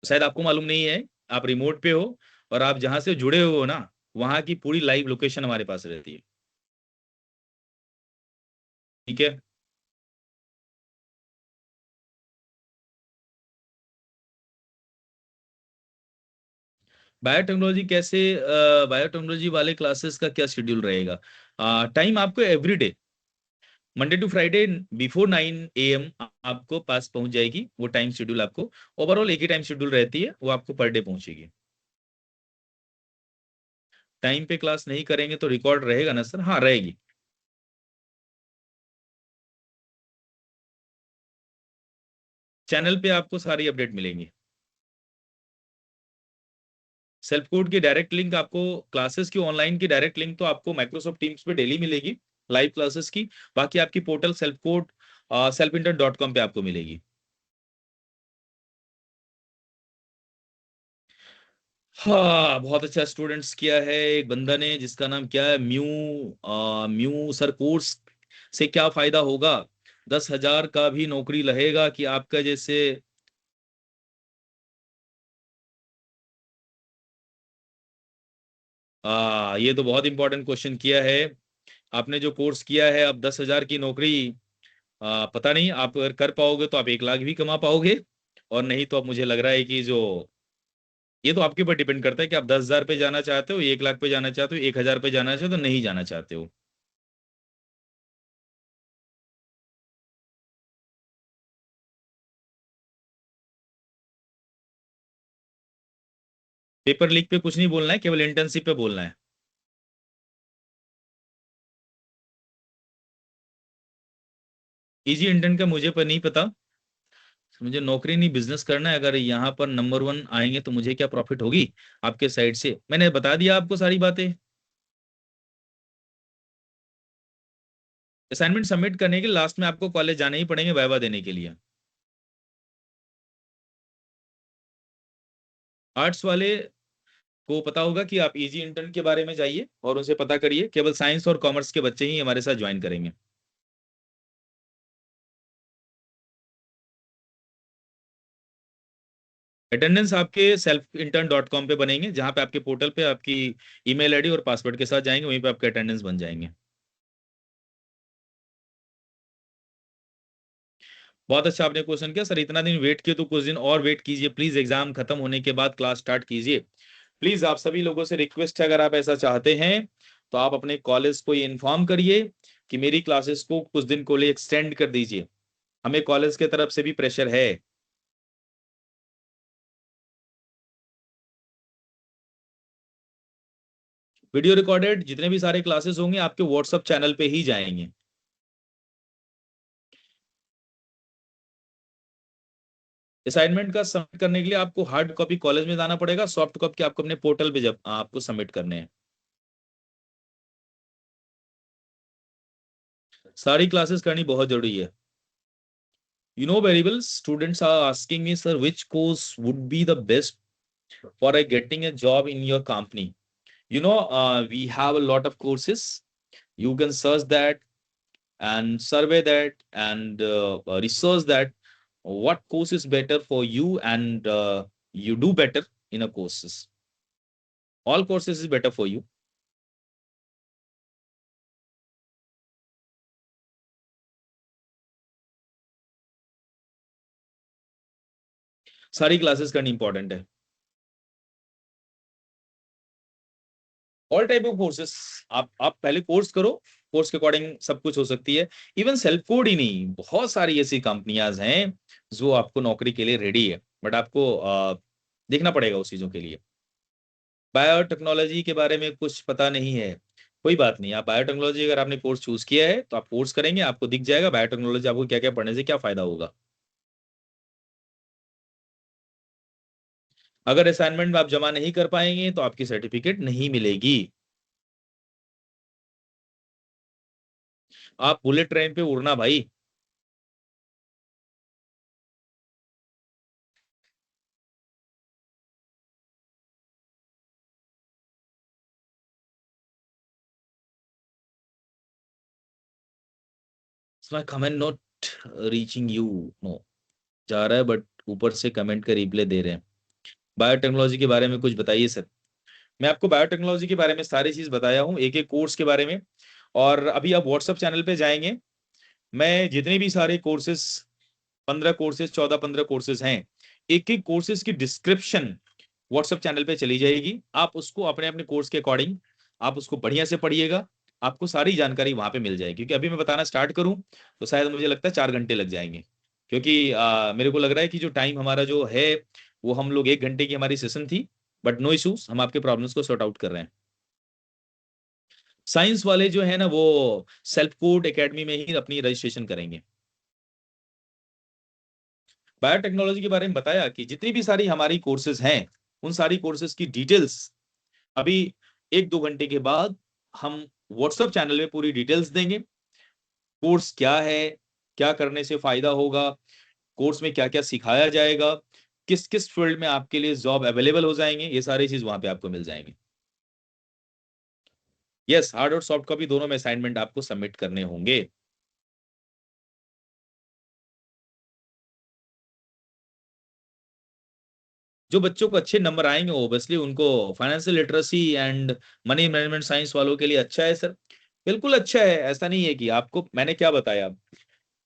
शायद आपको मालूम नहीं है, आप रिमोट पे हो, और आप जहां से जुड़े हो ना, वहां की पूरी लाइव लोकेशन हमारे पास रहती है। ठीक है। बायोटेक्नोलॉजी कैसे? बायोटेक्नोलॉजी वाले क्लासेस का क्या शेड्यूल रहेगा? टाइम आपको everyday, Monday to Friday, before 9 AM आपको पास पहुंच जाएगी। वो टाइम शेड्यूल आपको ओवरऑल एक ही टाइम शेड्यूल रहती है, वो आपको पर डे पहुंचेगी। टाइम पे क्लास नहीं करेंगे तो रिकॉर्ड रहेगा ना सर? हाँ रहेगी। चैनल पे आपको सारी अपडेट मिलेंगी। सेल्फ कोड की डायरेक्ट लिंक आपको, क्लासेस की ऑनलाइन की डायरेक्ट लिंक तो आपको माइक्रोसॉफ्ट टीम्स पे डेली मिलेगी, लाइव क्लासेस की। बाकी आपकी पोर्टल सेल्फ कोड selfinter.com पे आपको मिलेगी। हाँ, बहुत अच्छा स्टूडेंट्स किया है एक बंदा ने, जिसका नाम क्या है, म्यू। म्यू सर, कोर्स से क्या फायदा होगा? 10,000 का भी नौकरी रहेगा कि आपका जैसे? ये तो बहुत इंपॉर्टेंट क्वेश्चन किया है आपने। जो कोर्स किया है, अब 10,000 की नौकरी, पता नहीं, आप अगर कर पाओगे तो आप 1 लाख भी कमा पाओगे, और नहीं तो अब मुझे लग रहा है कि जो, ये तो आपके ऊपर डिपेंड करता है कि आप 10,000 पे जाना चाहते हो, 1 लाख पे जाना चाहते हो, 1,000 पे जाना चाहते हो, तो नहीं जाना चाहते हो। पेपर लीक पे कुछ नहीं बोलना है, केवल इंटर्नशिप पे बोलना है। इजी इंटर्न का मुझे पर नहीं पता, मुझे नौकरी नहीं बिजनेस करना है। अगर यहाँ पर नंबर 1 आएंगे तो मुझे क्या प्रॉफिट होगी आपके साइड से, मैंने बता दिया आपको सारी बातें। असाइनमेंट सबमिट करने के लास्ट में आपको कॉलेज जाने ही पड़ेंगे वाइवा देने के लिए। आर्ट्स वाले को पता होगा कि आप इजी इंटर्न के बारे में जाइए और उनसे पता करिए, केवल साइंस और कॉमर्स के बच्चे ही हमारे साथ ज्वाइन करेंगे। अटेंडेंस आपके selfintern.com पे बनेंगे, जहां पे आपके पोर्टल पे आपकी ईमेल आईडी और पासवर्ड के साथ जाएंगे, वहीं पे आपके अटेंडेंस बन जाएंगे। बहुत अच्छा आपने क्वेश्चन किया सर, इतना दिन वेट किए तो कुछ दिन और वेट कीजिए प्लीज, एग्जाम खत्म होने के बाद क्लास स्टार्ट कीजिए। प्लीज आप सभी लोगों से रिक्वेस्ट है, अगर आप ऐसा चाहते हैं तो आप अपने कॉलेज को ये इन्फॉर्म करिए कि मेरी क्लासेस को कुछ दिन को लिए एक्सटेंड कर दीजिए। हमें कॉलेज के तरफ से भी प्रेशर है। वीडियो रिकॉर्डेड जितने भी सारे क्लासेस होंगे आपके व्हाट्सएप चैनल पे ही जाएंगे। असाइनमेंट का सबमिट करने के लिए आपको हार्ड कॉपी कॉलेज में जाना पड़ेगा, सॉफ्ट कॉपी आपको अपने पोर्टल पे जब आपको सबमिट करने हैं। सारी क्लासेस करनी बहुत जरूरी है। You know very well, students are asking me, sir, which course would be the best for getting a job in your company? We have a lot of courses. You can search that and survey that and research that what course is better for you, and you do better in a courses. All courses is better for you. सारी classes करनी important है। All type of courses, आप पहले course करो, course के according सब कुछ हो सकती है। इवन सेल्फ कोड ही नहीं, बहुत सारी ऐसी कंपनियां हैं जो आपको नौकरी के लिए रेडी है, बट आपको देखना पड़ेगा उस चीजों के लिए। बायोटेक्नोलॉजी के बारे में कुछ पता नहीं है, कोई बात नहीं। आप बायोटेक्नोलॉजी अगर आपने कोर्स चूज किया है तो आप कोर्स करेंगे, आपको दिख जाएगा बायोटेक्नोलॉजी आपको क्या क्या पढ़ने से क्या फायदा होगा। अगर असाइनमेंट आप जमा नहीं कर पाएंगे तो आपकी सर्टिफिकेट नहीं मिलेगी। आप बुलेट ट्रेन पे उड़ना भाई। My comment not reaching you. No, जा रहा है बट ऊपर से कमेंट का रिप्लाई दे रहे हैं। बायोटेक्नोलॉजी के बारे में कुछ बताइए सर। मैं आपको बायोटेक्नोलॉजी के बारे में सारी चीज बताया हूँ, एक एक कोर्स के बारे में। और अभी आप व्हाट्सएप चैनल पे जाएंगे, मैं जितने भी सारे कोर्सेज, 15 कोर्सेज, 14-15 कोर्सेज हैं, एक एक कोर्सेज की डिस्क्रिप्शन व्हाट्सएप चैनल पे चली जाएगी। आप उसको अपने अपने कोर्स के अकॉर्डिंग आप उसको बढ़िया से पढ़िएगा, आपको सारी जानकारी वहां पे मिल जाएगी। क्योंकि अभी मैं बताना स्टार्ट करूं तो शायद मुझे लगता है 4 घंटे लग जाएंगे। क्योंकि मेरे को लग रहा है कि जो टाइम हमारा जो है वो हम लोग 1 घंटे की हमारी सेशन थी। बट नो इश्यूज, हम आपके प्रॉब्लम्स को सॉर्ट आउट कर रहे हैं। साइंस वाले जो है ना वो सेल्फ कोड एकेडमी में ही अपनी रजिस्ट्रेशन करेंगे। बायोटेक्नोलॉजी के बारे में बताया कि जितनी भी सारी हमारी कोर्सेज हैं उन सारी कोर्सेज की डिटेल्स अभी 1-2 घंटे के बाद हम व्हाट्सएप चैनल में पूरी डिटेल्स देंगे। कोर्स क्या है, क्या करने से फायदा होगा, कोर्स में क्या क्या सिखाया जाएगा, किस किस फील्ड में आपके लिए जॉब अवेलेबल हो जाएंगे, ये सारी चीज वहां पे आपको मिल जाएंगे। यस, हार्ड और सॉफ्ट कॉपी दोनों में असाइनमेंट आपको सबमिट करने होंगे। जो बच्चों को अच्छे नंबर आएंगे ओबियसली उनको financial literacy and money management science वालों के लिए अच्छा है सर। बिल्कुल अच्छा है, ऐसा नहीं है कि आपको मैंने क्या बताया।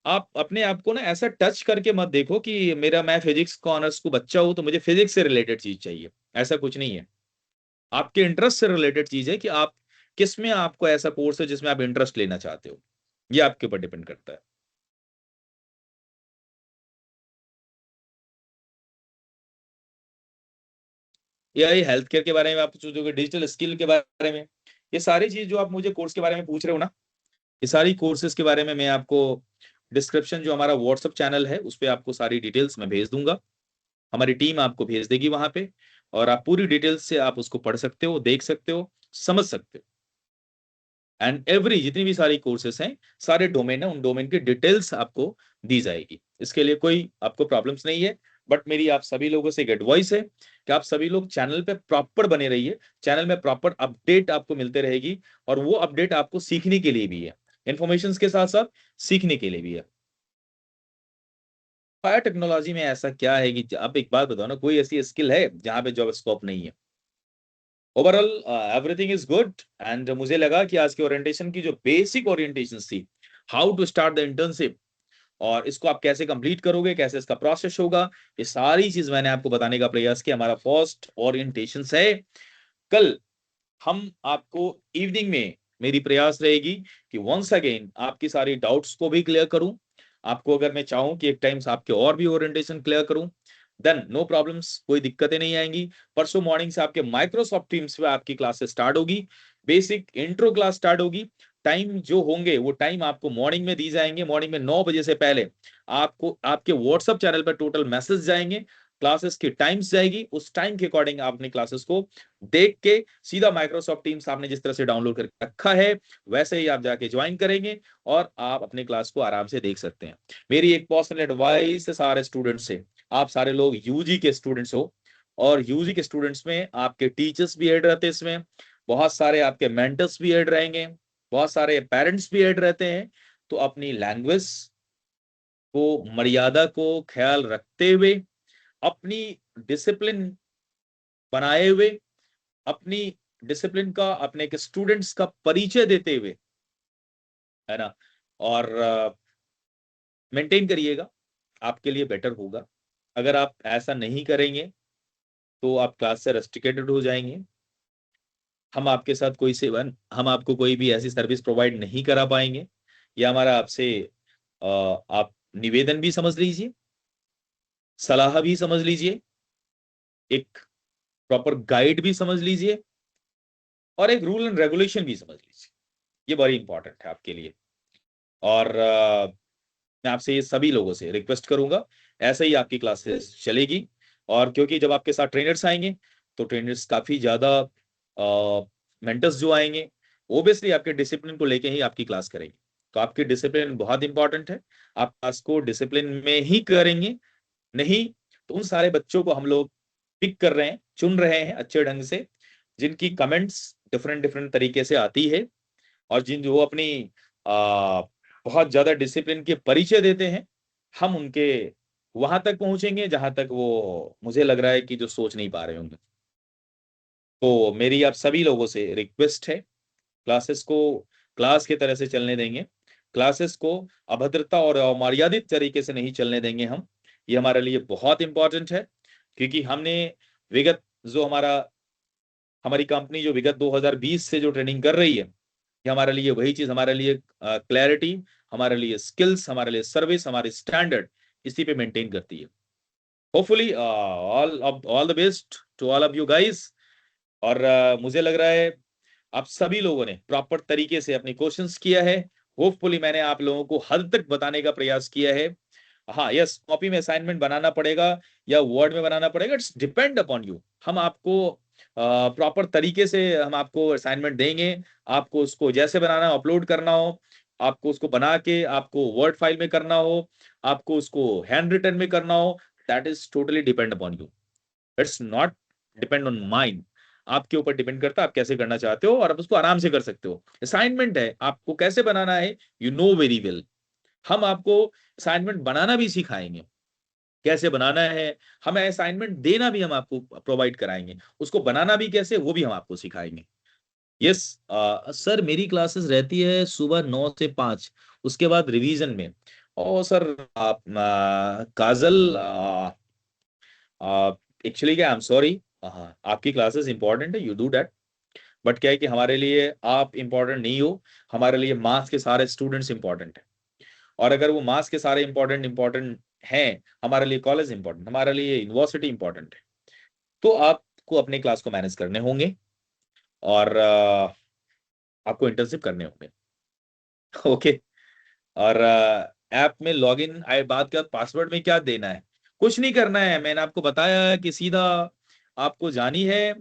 आप अपने आप को ना ऐसा टच करके मत देखो कि मेरा मैं फिजिक्स का ऑनर्स को बच्चा हूं तो मुझे फिजिक्स से रिलेटेड चीज चाहिए। ऐसा कुछ नहीं है। आपके इंटरेस्ट से रिलेटेड चीज है कि आप किस में आपको ऐसा कोर्स है जिसमें आप इंटरेस्ट लेना चाहते हो, ये आपके ऊपर डिपेंड करता है। एआई हेल्थ केयर के बारे में आप सोचोगे, डिजिटल स्किल के बारे में, ये सारी चीज जो आप मुझे कोर्स के बारे में पूछ रहे हो ना, ये सारी कोर्सेज के बारे में मैं आपको डिस्क्रिप्शन जो हमारा व्हाट्सएप चैनल है उस पर आपको सारी डिटेल्स मैं भेज दूंगा। हमारी टीम आपको भेज देगी वहां पे, और आप पूरी डिटेल्स से आप उसको पढ़ सकते हो, देख सकते हो, समझ सकते हो। एंड एवरी जितनी भी सारी कोर्सेस हैं, सारे डोमेन है, उन डोमेन की डिटेल्स आपको दी जाएगी। इसके लिए कोई आपको प्रॉब्लम्स नहीं है। बट मेरी आप सभी लोगों से एक एडवाइस है कि आप सभी लोग चैनल पे प्रॉपर बने रहिए। चैनल में प्रॉपर अपडेट आपको मिलते रहेगी, और वो अपडेट आपको सीखने के लिए भी है, इंफॉर्मेशन के साथ साथ सीखने के लिए भी है। फायर टेक्नोलॉजी में ऐसा क्या है कि आप एक बात बताओ ना, कोई ऐसी स्किल है जहां पे जॉब स्कोप नहीं है? Overall everything is good. And मुझे लगा कि आज के ओरिएंटेशन की जो बेसिक ओरिएंटेशन थी, how to start the internship, और इसको आप कैसे कंप्लीट करोगे, कैसे इसका प्रोसेस होगा, ये सारी चीज मैंने आपको बताने का प्रयास किया। हमारा फर्स्ट ओरिएंटेशन है कल। हम आपको इवनिंग में, मेरी प्रयास रहेगी कि वंस अगेन आपकी सारी डाउट्स को भी क्लियर करूं। आपको अगर मैं चाहूं कि एक टाइम्स आपके और भी ओरिएंटेशन क्लियर करूं, देन नो प्रॉब्लम्स, कोई दिक्कतें नहीं आएंगी। परसों मॉर्निंग से आपके माइक्रोसॉफ्ट टीम्स पे आपकी क्लासेस स्टार्ट होगी, बेसिक इंट्रो क्लास स्टार्ट होगी। टाइम जो होंगे वो टाइम आपको मॉर्निंग में दी जाएंगे। मॉर्निंग में 9 बजे से पहले आपको आपके व्हाट्सएप चैनल पर टोटल मैसेज जाएंगे, क्लासेस की टाइम्स जाएगी। उस टाइम के अकॉर्डिंग आप अपनी क्लासेस को देख के सीधा माइक्रोसॉफ्ट टीम्स आपने जिस तरह से डाउनलोड करके रखा है वैसे ही आप जाके ज्वाइन करेंगे, और आप अपने क्लास को आराम से देख सकते हैं। मेरी एक पर्सनल एडवाइस है सारे स्टूडेंट्स से, आप सारे लोग यूजी के स्टूडेंट्स हो, और यूजी के स्टूडेंट्स में आपके टीचर्स भी ऐड रहते हैं इसमें, बहुत सारे आपके मेंटर्स भी ऐड रहेंगे, बहुत सारे पेरेंट्स भी ऐड रहते हैं। तो अपनी लैंग्वेज को, मर्यादा को ख्याल रखते हुए, अपनी डिसिप्लिन बनाए हुए, अपनी डिसिप्लिन का, अपने के स्टूडेंट्स का परिचय देते हुए, है ना, और मेंटेन करिएगा, आपके लिए बेटर होगा। अगर आप ऐसा नहीं करेंगे तो आप क्लास से रेस्ट्रिकेटेड हो जाएंगे। हम आपके साथ कोई सेवा, हम आपको कोई भी ऐसी सर्विस प्रोवाइड नहीं करा पाएंगे। ये हमारा आपसे आप निवेदन भी समझ लीजिए, सलाह भी समझ लीजिए, एक प्रॉपर गाइड भी समझ लीजिए, और एक रूल एंड रेगुलेशन भी समझ लीजिए। ये बड़ी इंपॉर्टेंट है आपके लिए। और मैं आपसे ये सभी लोगों से रिक्वेस्ट करूंगा, ऐसे ही आपकी क्लासेस चलेगी। और क्योंकि जब आपके साथ ट्रेनर्स आएंगे तो ट्रेनर्स काफी ज्यादा मेंटर्स जो आएंगे, ओबियसली आपके डिसिप्लिन को लेके ही आपकी क्लास करेंगे। तो आपकी डिसिप्लिन बहुत इंपॉर्टेंट है। आप क्लास को डिसिप्लिन में ही करेंगे, नहीं तो उन सारे बच्चों को हम लोग पिक कर रहे हैं, चुन रहे हैं अच्छे ढंग से, जिनकी कमेंट्स डिफरेंट डिफरेंट तरीके से आती है, और जिन जो अपनी आ, बहुत ज्यादा डिसिप्लिन के परिचय देते हैं, हम उनके वहां तक पहुंचेंगे जहां तक वो मुझे लग रहा है कि जो सोच नहीं पा रहे होंगे। तो मेरी आप सभी लोगों से रिक्वेस्ट है, क्लासेस को क्लास की तरह से चलने देंगे। क्लासेस को अभद्रता और अमर्यादित तरीके से नहीं चलने देंगे हम। ये हमारे लिए बहुत इंपॉर्टेंट है, क्योंकि हमने विगत जो हमारी कंपनी जो विगत 2020 से जो ट्रेनिंग कर रही है, ये हमारे लिए वही चीज, हमारे लिए क्लैरिटी, हमारे लिए स्किल्स, हमारे लिए सर्विस, हमारी स्टैंडर्ड इसी पे मेंटेन करती है। Hopefully all the best to all of you guys. और मुझे लग रहा है आप सभी लोगों ने प्रॉपर तरीके से अपने क्वेश्चंस किया है। होपफुली मैंने आप लोगों को हद तक बताने का प्रयास किया है। हाँ यस, कॉपी में असाइनमेंट बनाना पड़ेगा या वर्ड में बनाना पड़ेगा, इट्स डिपेंड अपॉन यू। हम आपको प्रॉपर तरीके से हम आपको असाइनमेंट देंगे। आपको उसको जैसे बनाना हो, अपलोड करना हो, आपको उसको बना के आपको वर्ड फाइल में करना हो, आपको उसको हैंड रिटन में करना हो, that is totally depend upon you. It's not depend on mind. आपके ऊपर डिपेंड करता है आप कैसे करना चाहते हो, और आप उसको आराम से कर सकते हो। असाइनमेंट है, आपको कैसे बनाना है यू नो वेरी वेल। हम आपको असाइनमेंट बनाना भी सिखाएंगे, कैसे बनाना है। हमें असाइनमेंट देना भी हम आपको प्रोवाइड कराएंगे, उसको बनाना भी कैसे वो भी हम आपको सिखाएंगे। यस सर, मेरी क्लासेस रहती है सुबह 9 से 5, उसके बाद रिवीजन में। ओ सर, आप काजल, एक्चुअली क्या, आई एम सॉरी, आपकी क्लासेस इंपॉर्टेंट है, यू डू दैट। बट क्या है कि हमारे लिए आप इंपॉर्टेंट नहीं हो, हमारे लिए मास के सारे स्टूडेंट्स इंपॉर्टेंट हैं। और अगर वो मास के सारे इंपॉर्टेंट इंपॉर्टेंट हैं, हमारे लिए कॉलेज इंपॉर्टेंट, हमारे लिए यूनिवर्सिटी इंपॉर्टेंट है। तो आप आपको अपने क्लास को मैनेज करने होंगे और आपको इंटर्नशिप करने होंगे। ओके। और ऐप में लॉगिन आए बाद का पासवर्ड में क्या देना है? कुछ नहीं करना है, मैंने आपको बताया है कि सीधा आपको जानी है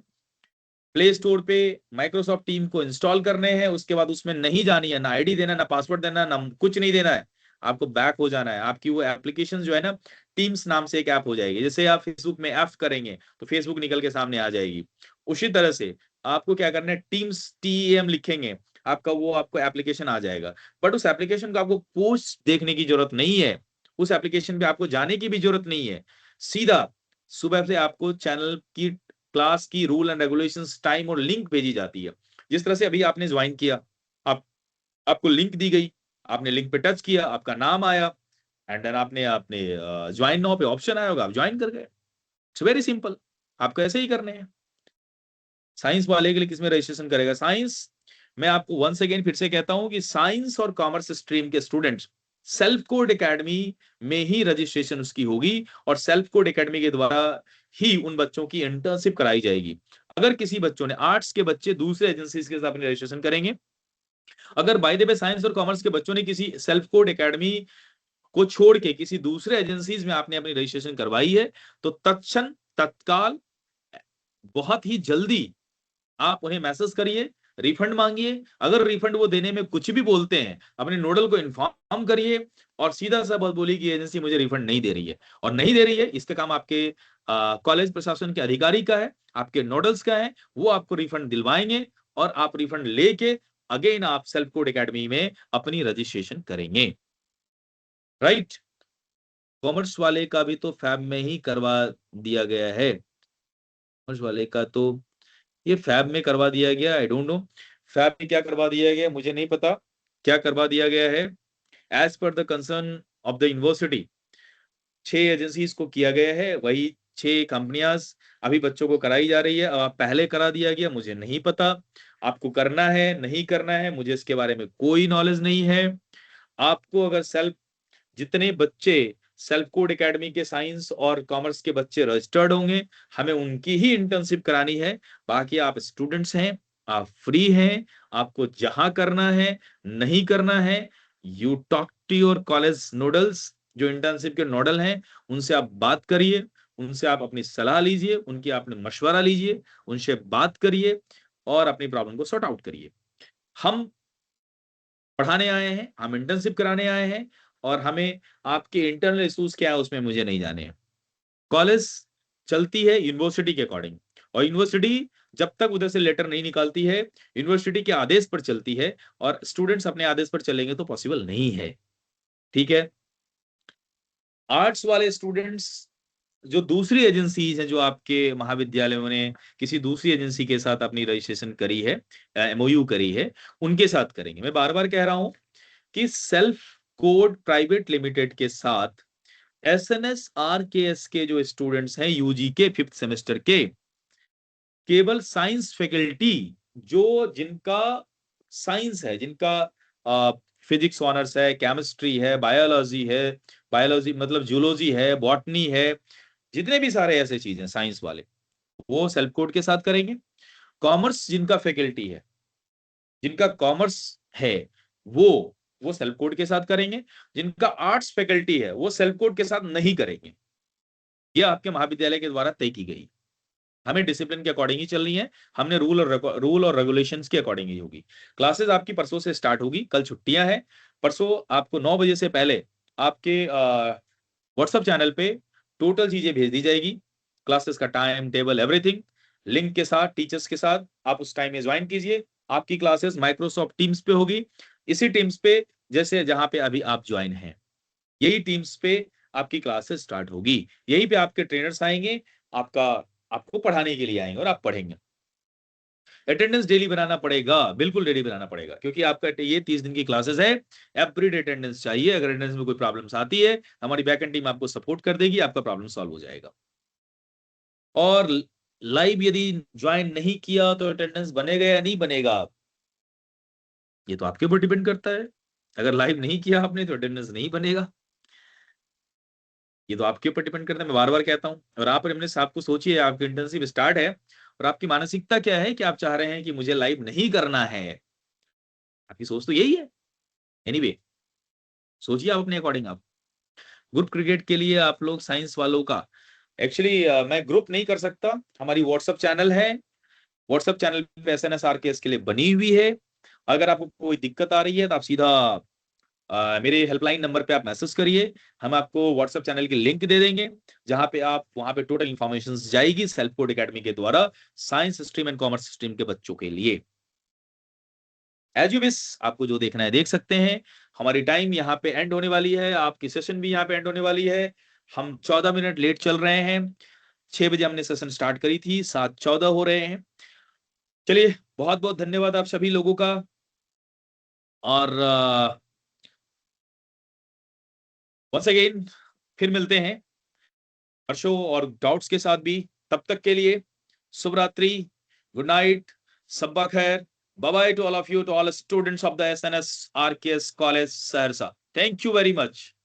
प्ले स्टोर पे, माइक्रोसॉफ्ट टीम को इंस्टॉल करने हैं, उसके बाद उसमें नहीं जानी है, ना आईडी देना, ना पासवर्ड देना, ना कुछ नहीं देना है। आपको बैक हो जाना है। आपकी वो एप्लीकेशन जो है ना, टीम्स नाम से एक ऐप हो जाएगी। जैसे आप फेसबुक में एफ करेंगे तो फेसबुक निकल के सामने आ जाएगी, उसी तरह से आपको क्या करना है, टीम्स टीएम लिखेंगे, आपका वो आपको एप्लीकेशन आ जाएगा। बट उस एप्लीकेशन को आपको पोस्ट देखने की जरूरत नहीं है, उस एप्लीकेशन पे आपको जाने की भी जरूरत नहीं है। सीधा सुबह से आपको चैनल की, क्लास की रूल एंड रेगुलेशंस, टाइम और लिंक भेजी जाती है। जिस तरह से अभी आपने ज्वाइन किया, आप आपको लिंक दी गई, आपने लिंक पे टच किया, आपका नाम आया, एंड देन आपने आपने ज्वाइन नाउ पे ऑप्शन आया होगा, आप ज्वाइन कर गए। It's very simple. आपको ऐसे ही करने हैं। साइंस वाले के लिए किसमें रजिस्ट्रेशन करेगा? साइंस, मैं आपको वंस अगेन फिर से कहता हूं कि साइंस और कॉमर्स स्ट्रीम के स्टूडेंट्स सेल्फ कोड एकेडमी में ही रजिस्ट्रेशन उसकी होगी, और सेल्फ कोड एकेडमी के द्वारा ही उन बच्चों की इंटर्नशिप कराई जाएगी। अगर किसी बच्चों ने, आर्ट्स के बच्चे दूसरे एजेंसीज के साथ अपने रजिस्ट्रेशन करेंगे, अगर बाय द वे साइंस और कॉमर्स के बच्चों ने किसी सेल्फ कोड एकेडमी को छोड़ के किसी दूसरे एजेंसीज में आपने अपनी रजिस्ट्रेशन करवाई है, तो तत्क्षण, तत्काल, बहुत ही जल्दी आप उन्हें मैसेज करिए, रिफंड मांगिए। अगर रिफंड वो देने में कुछ भी बोलते हैं, अपने नोडल को इन्फॉर्म करिए और सीधा सा बात बोलिए कि एजेंसी मुझे रिफंड नहीं दे रही है, और नहीं दे रही है इसका काम आपके कॉलेज प्रशासन के अधिकारी का है, आपके नोडल्स का है। वो आपको रिफंड दिलवाएंगे और आप रिफंड लेके अगेन आप सेल्फ कोड एकेडमी में अपनी रजिस्ट्रेशन करेंगे। राइट। कॉमर्स वाले का भी तो फैब में ही करवा दिया गया है। कॉमर्स वाले का तो ये फैब में करवा दिया गया, आई डोंट नो फैब में क्या करवा दिया गया, मुझे नहीं पता क्या करवा दिया गया है। As per the concern of the university, 6 agencies को किया गया है, वही 6 कंपनियां अभी बच्चों को कराई जा रही है। अब आप पहले करा दिया गया, मुझे नहीं पता आपको करना है नहीं करना है, मुझे इसके बारे में कोई नॉलेज नहीं है। आपको अगर सेल्फ, जितने बच्चे सेल्फ कोड एकेडमी के साइंस और कॉमर्स के बच्चे रजिस्टर्ड होंगे, हमें उनकी ही इंटर्नशिप करानी है। बाकी आप स्टूडेंट्स हैं, आप फ्री हैं, आपको जहां करना है, नहीं करना है, you talk to your college nodals, जो इंटर्नशिप के नोडल हैं, उनसे आप बात करिए, उनसे आप अपनी सलाह लीजिए, उनकी आपने मशवरा लीजिए, उनसे बात करिए और अपनी प्रॉब्लम को सॉर्ट आउट करिए। हम पढ़ाने आए हैं, हम इंटर्नशिप कराने आए हैं, और हमें आपके इंटरनल इश्यूज क्या है उसमें मुझे नहीं जाने हैं। कॉलेज चलती है यूनिवर्सिटी के अकॉर्डिंग, और यूनिवर्सिटी जब तक उधर से लेटर नहीं निकालती है, यूनिवर्सिटी के आदेश पर चलती है, और स्टूडेंट्स अपने आदेश पर चलेंगे तो पॉसिबल नहीं है। ठीक है। आर्ट्स वाले स्टूडेंट्स, जो दूसरी एजेंसीज हैं, जो आपके महाविद्यालयों ने किसी दूसरी एजेंसी के साथ अपनी रजिस्ट्रेशन करी है, एमओयू करी है, उनके साथ करेंगे। मैं बार बार कह रहा हूं कि सेल्फ कोड प्राइवेट लिमिटेड के साथ एसएनएस आरकेएस के जो स्टूडेंट्स हैं यूजी के 5th सेमेस्टर के, केवल साइंस फैकल्टी, जो जिनका साइंस है, जिनका फिजिक्स ऑनर्स है, केमिस्ट्री है, बायोलॉजी है, बायोलॉजी मतलब जूलॉजी है, बॉटनी है, जितने भी सारे ऐसे चीज हैं साइंस वाले, वो सेल्फ कोड के साथ करेंगे। कॉमर्स जिनका फैकल्टी है, जिनका कॉमर्स है, वो सेल्फ कोड के साथ करेंगे। जिनका आर्ट्स फैकल्टी है वो सेल्फ कोड के साथ नहीं करेंगे। ये आपके महाविद्यालय के द्वारा तय की गई, हमें डिसिप्लिन के अकॉर्डिंग ही चलनी है। हमने रूल और रेगुलेशंस के अकॉर्डिंग ही होगी। क्लासेस आपकी परसों से स्टार्ट होगी, कल छुट्टियां हैं। परसों आपको 9 बजे से पहले आपके व्हाट्सएप चैनल पे टोटल चीजें भेज दी जाएगी, क्लासेस का टाइम टेबल एवरीथिंग, लिंक के साथ, टीचर्स के साथ। आप उस टाइम में ज्वाइन कीजिए। आपकी क्लासेस माइक्रोसॉफ्ट टीम्स पे होगी, इसी टीम्स पे जैसे जहां पे अभी आप ज्वाइन हैं, यही टीम्स पे आपकी क्लासेस स्टार्ट होगी। यहीं पे आपके ट्रेनर्स आएंगे, आपका आपको पढ़ाने के लिए आएंगे और आप पढ़ेंगे। अटेंडेंस डेली बनाना पड़ेगा, बिल्कुल डेली बनाना पड़ेगा, क्योंकि आपका ये 30 दिन की क्लासेस है। एवरीडे अटेंडेंस चाहिए। अगर अटेंडेंस में कोई प्रॉब्लम्स आती है, हमारी बैकएंड टीम आपको सपोर्ट कर देगी, आपका प्रॉब्लम सॉल्व हो जाएगा। और लाइव यदि ज्वाइन नहीं किया तो अटेंडेंस बनेगा या नहीं बनेगा, ये तो आपके ऊपर डिपेंड करता है। अगर लाइव नहीं किया आपने तो अटेंडेंस नहीं बनेगा। ये तो आपके ऊपर डिपेंड करता है, मैं बार-बार कहता हूँ। और आप अपने साहब को सोचिए, आपकी इंटर्नशिप स्टार्ट है और आपकी मानसिकता क्या है कि आप चाह रहे हैं कि मुझे लाइव नहीं करना है। आपकी सोच तो यही है। एनीवे, सोचिए आप अपने अकॉर्डिंग आप। ग्रुप क्रिकेट के लिए आप लोग साइंस वालों का एक्चुअली मैं ग्रुप नहीं कर सकता, हमारी व्हाट्सएप चैनल है, व्हाट्सएप चैनल पे एसएनएसआरकेएस के लिए बनी हुई है। अगर आपको कोई दिक्कत आ रही है तो आप सीधा मेरे हेल्पलाइन नंबर पे आप मैसेज करिए, हम आपको व्हाट्सएप चैनल की लिंक दे देंगे, जहां पे आप वहां पे टोटल इन्फॉर्मेशन जाएगी सेल्फ कोड एकेडमी के द्वारा science stream and commerce stream के बच्चों के लिए। एज यू विश, आपको जो देखना है देख सकते हैं। हमारी टाइम यहाँ पे एंड होने वाली है, आपकी सेशन भी यहाँ पे एंड होने वाली है। हम 14 मिनट लेट चल रहे हैं। 6 बजे हमने सेशन स्टार्ट करी थी, 7:14 हो रहे हैं। चलिए, बहुत बहुत धन्यवाद आप सभी लोगों का। और वंस अगेन फिर मिलते हैं हर्षों और डाउट्स के साथ भी। तब तक के लिए शुभ रात्रि, गुड नाइट, सब्बा खैर, bye bye to all of you, to all students of the SNS RKS college Saharsa. Thank you very much.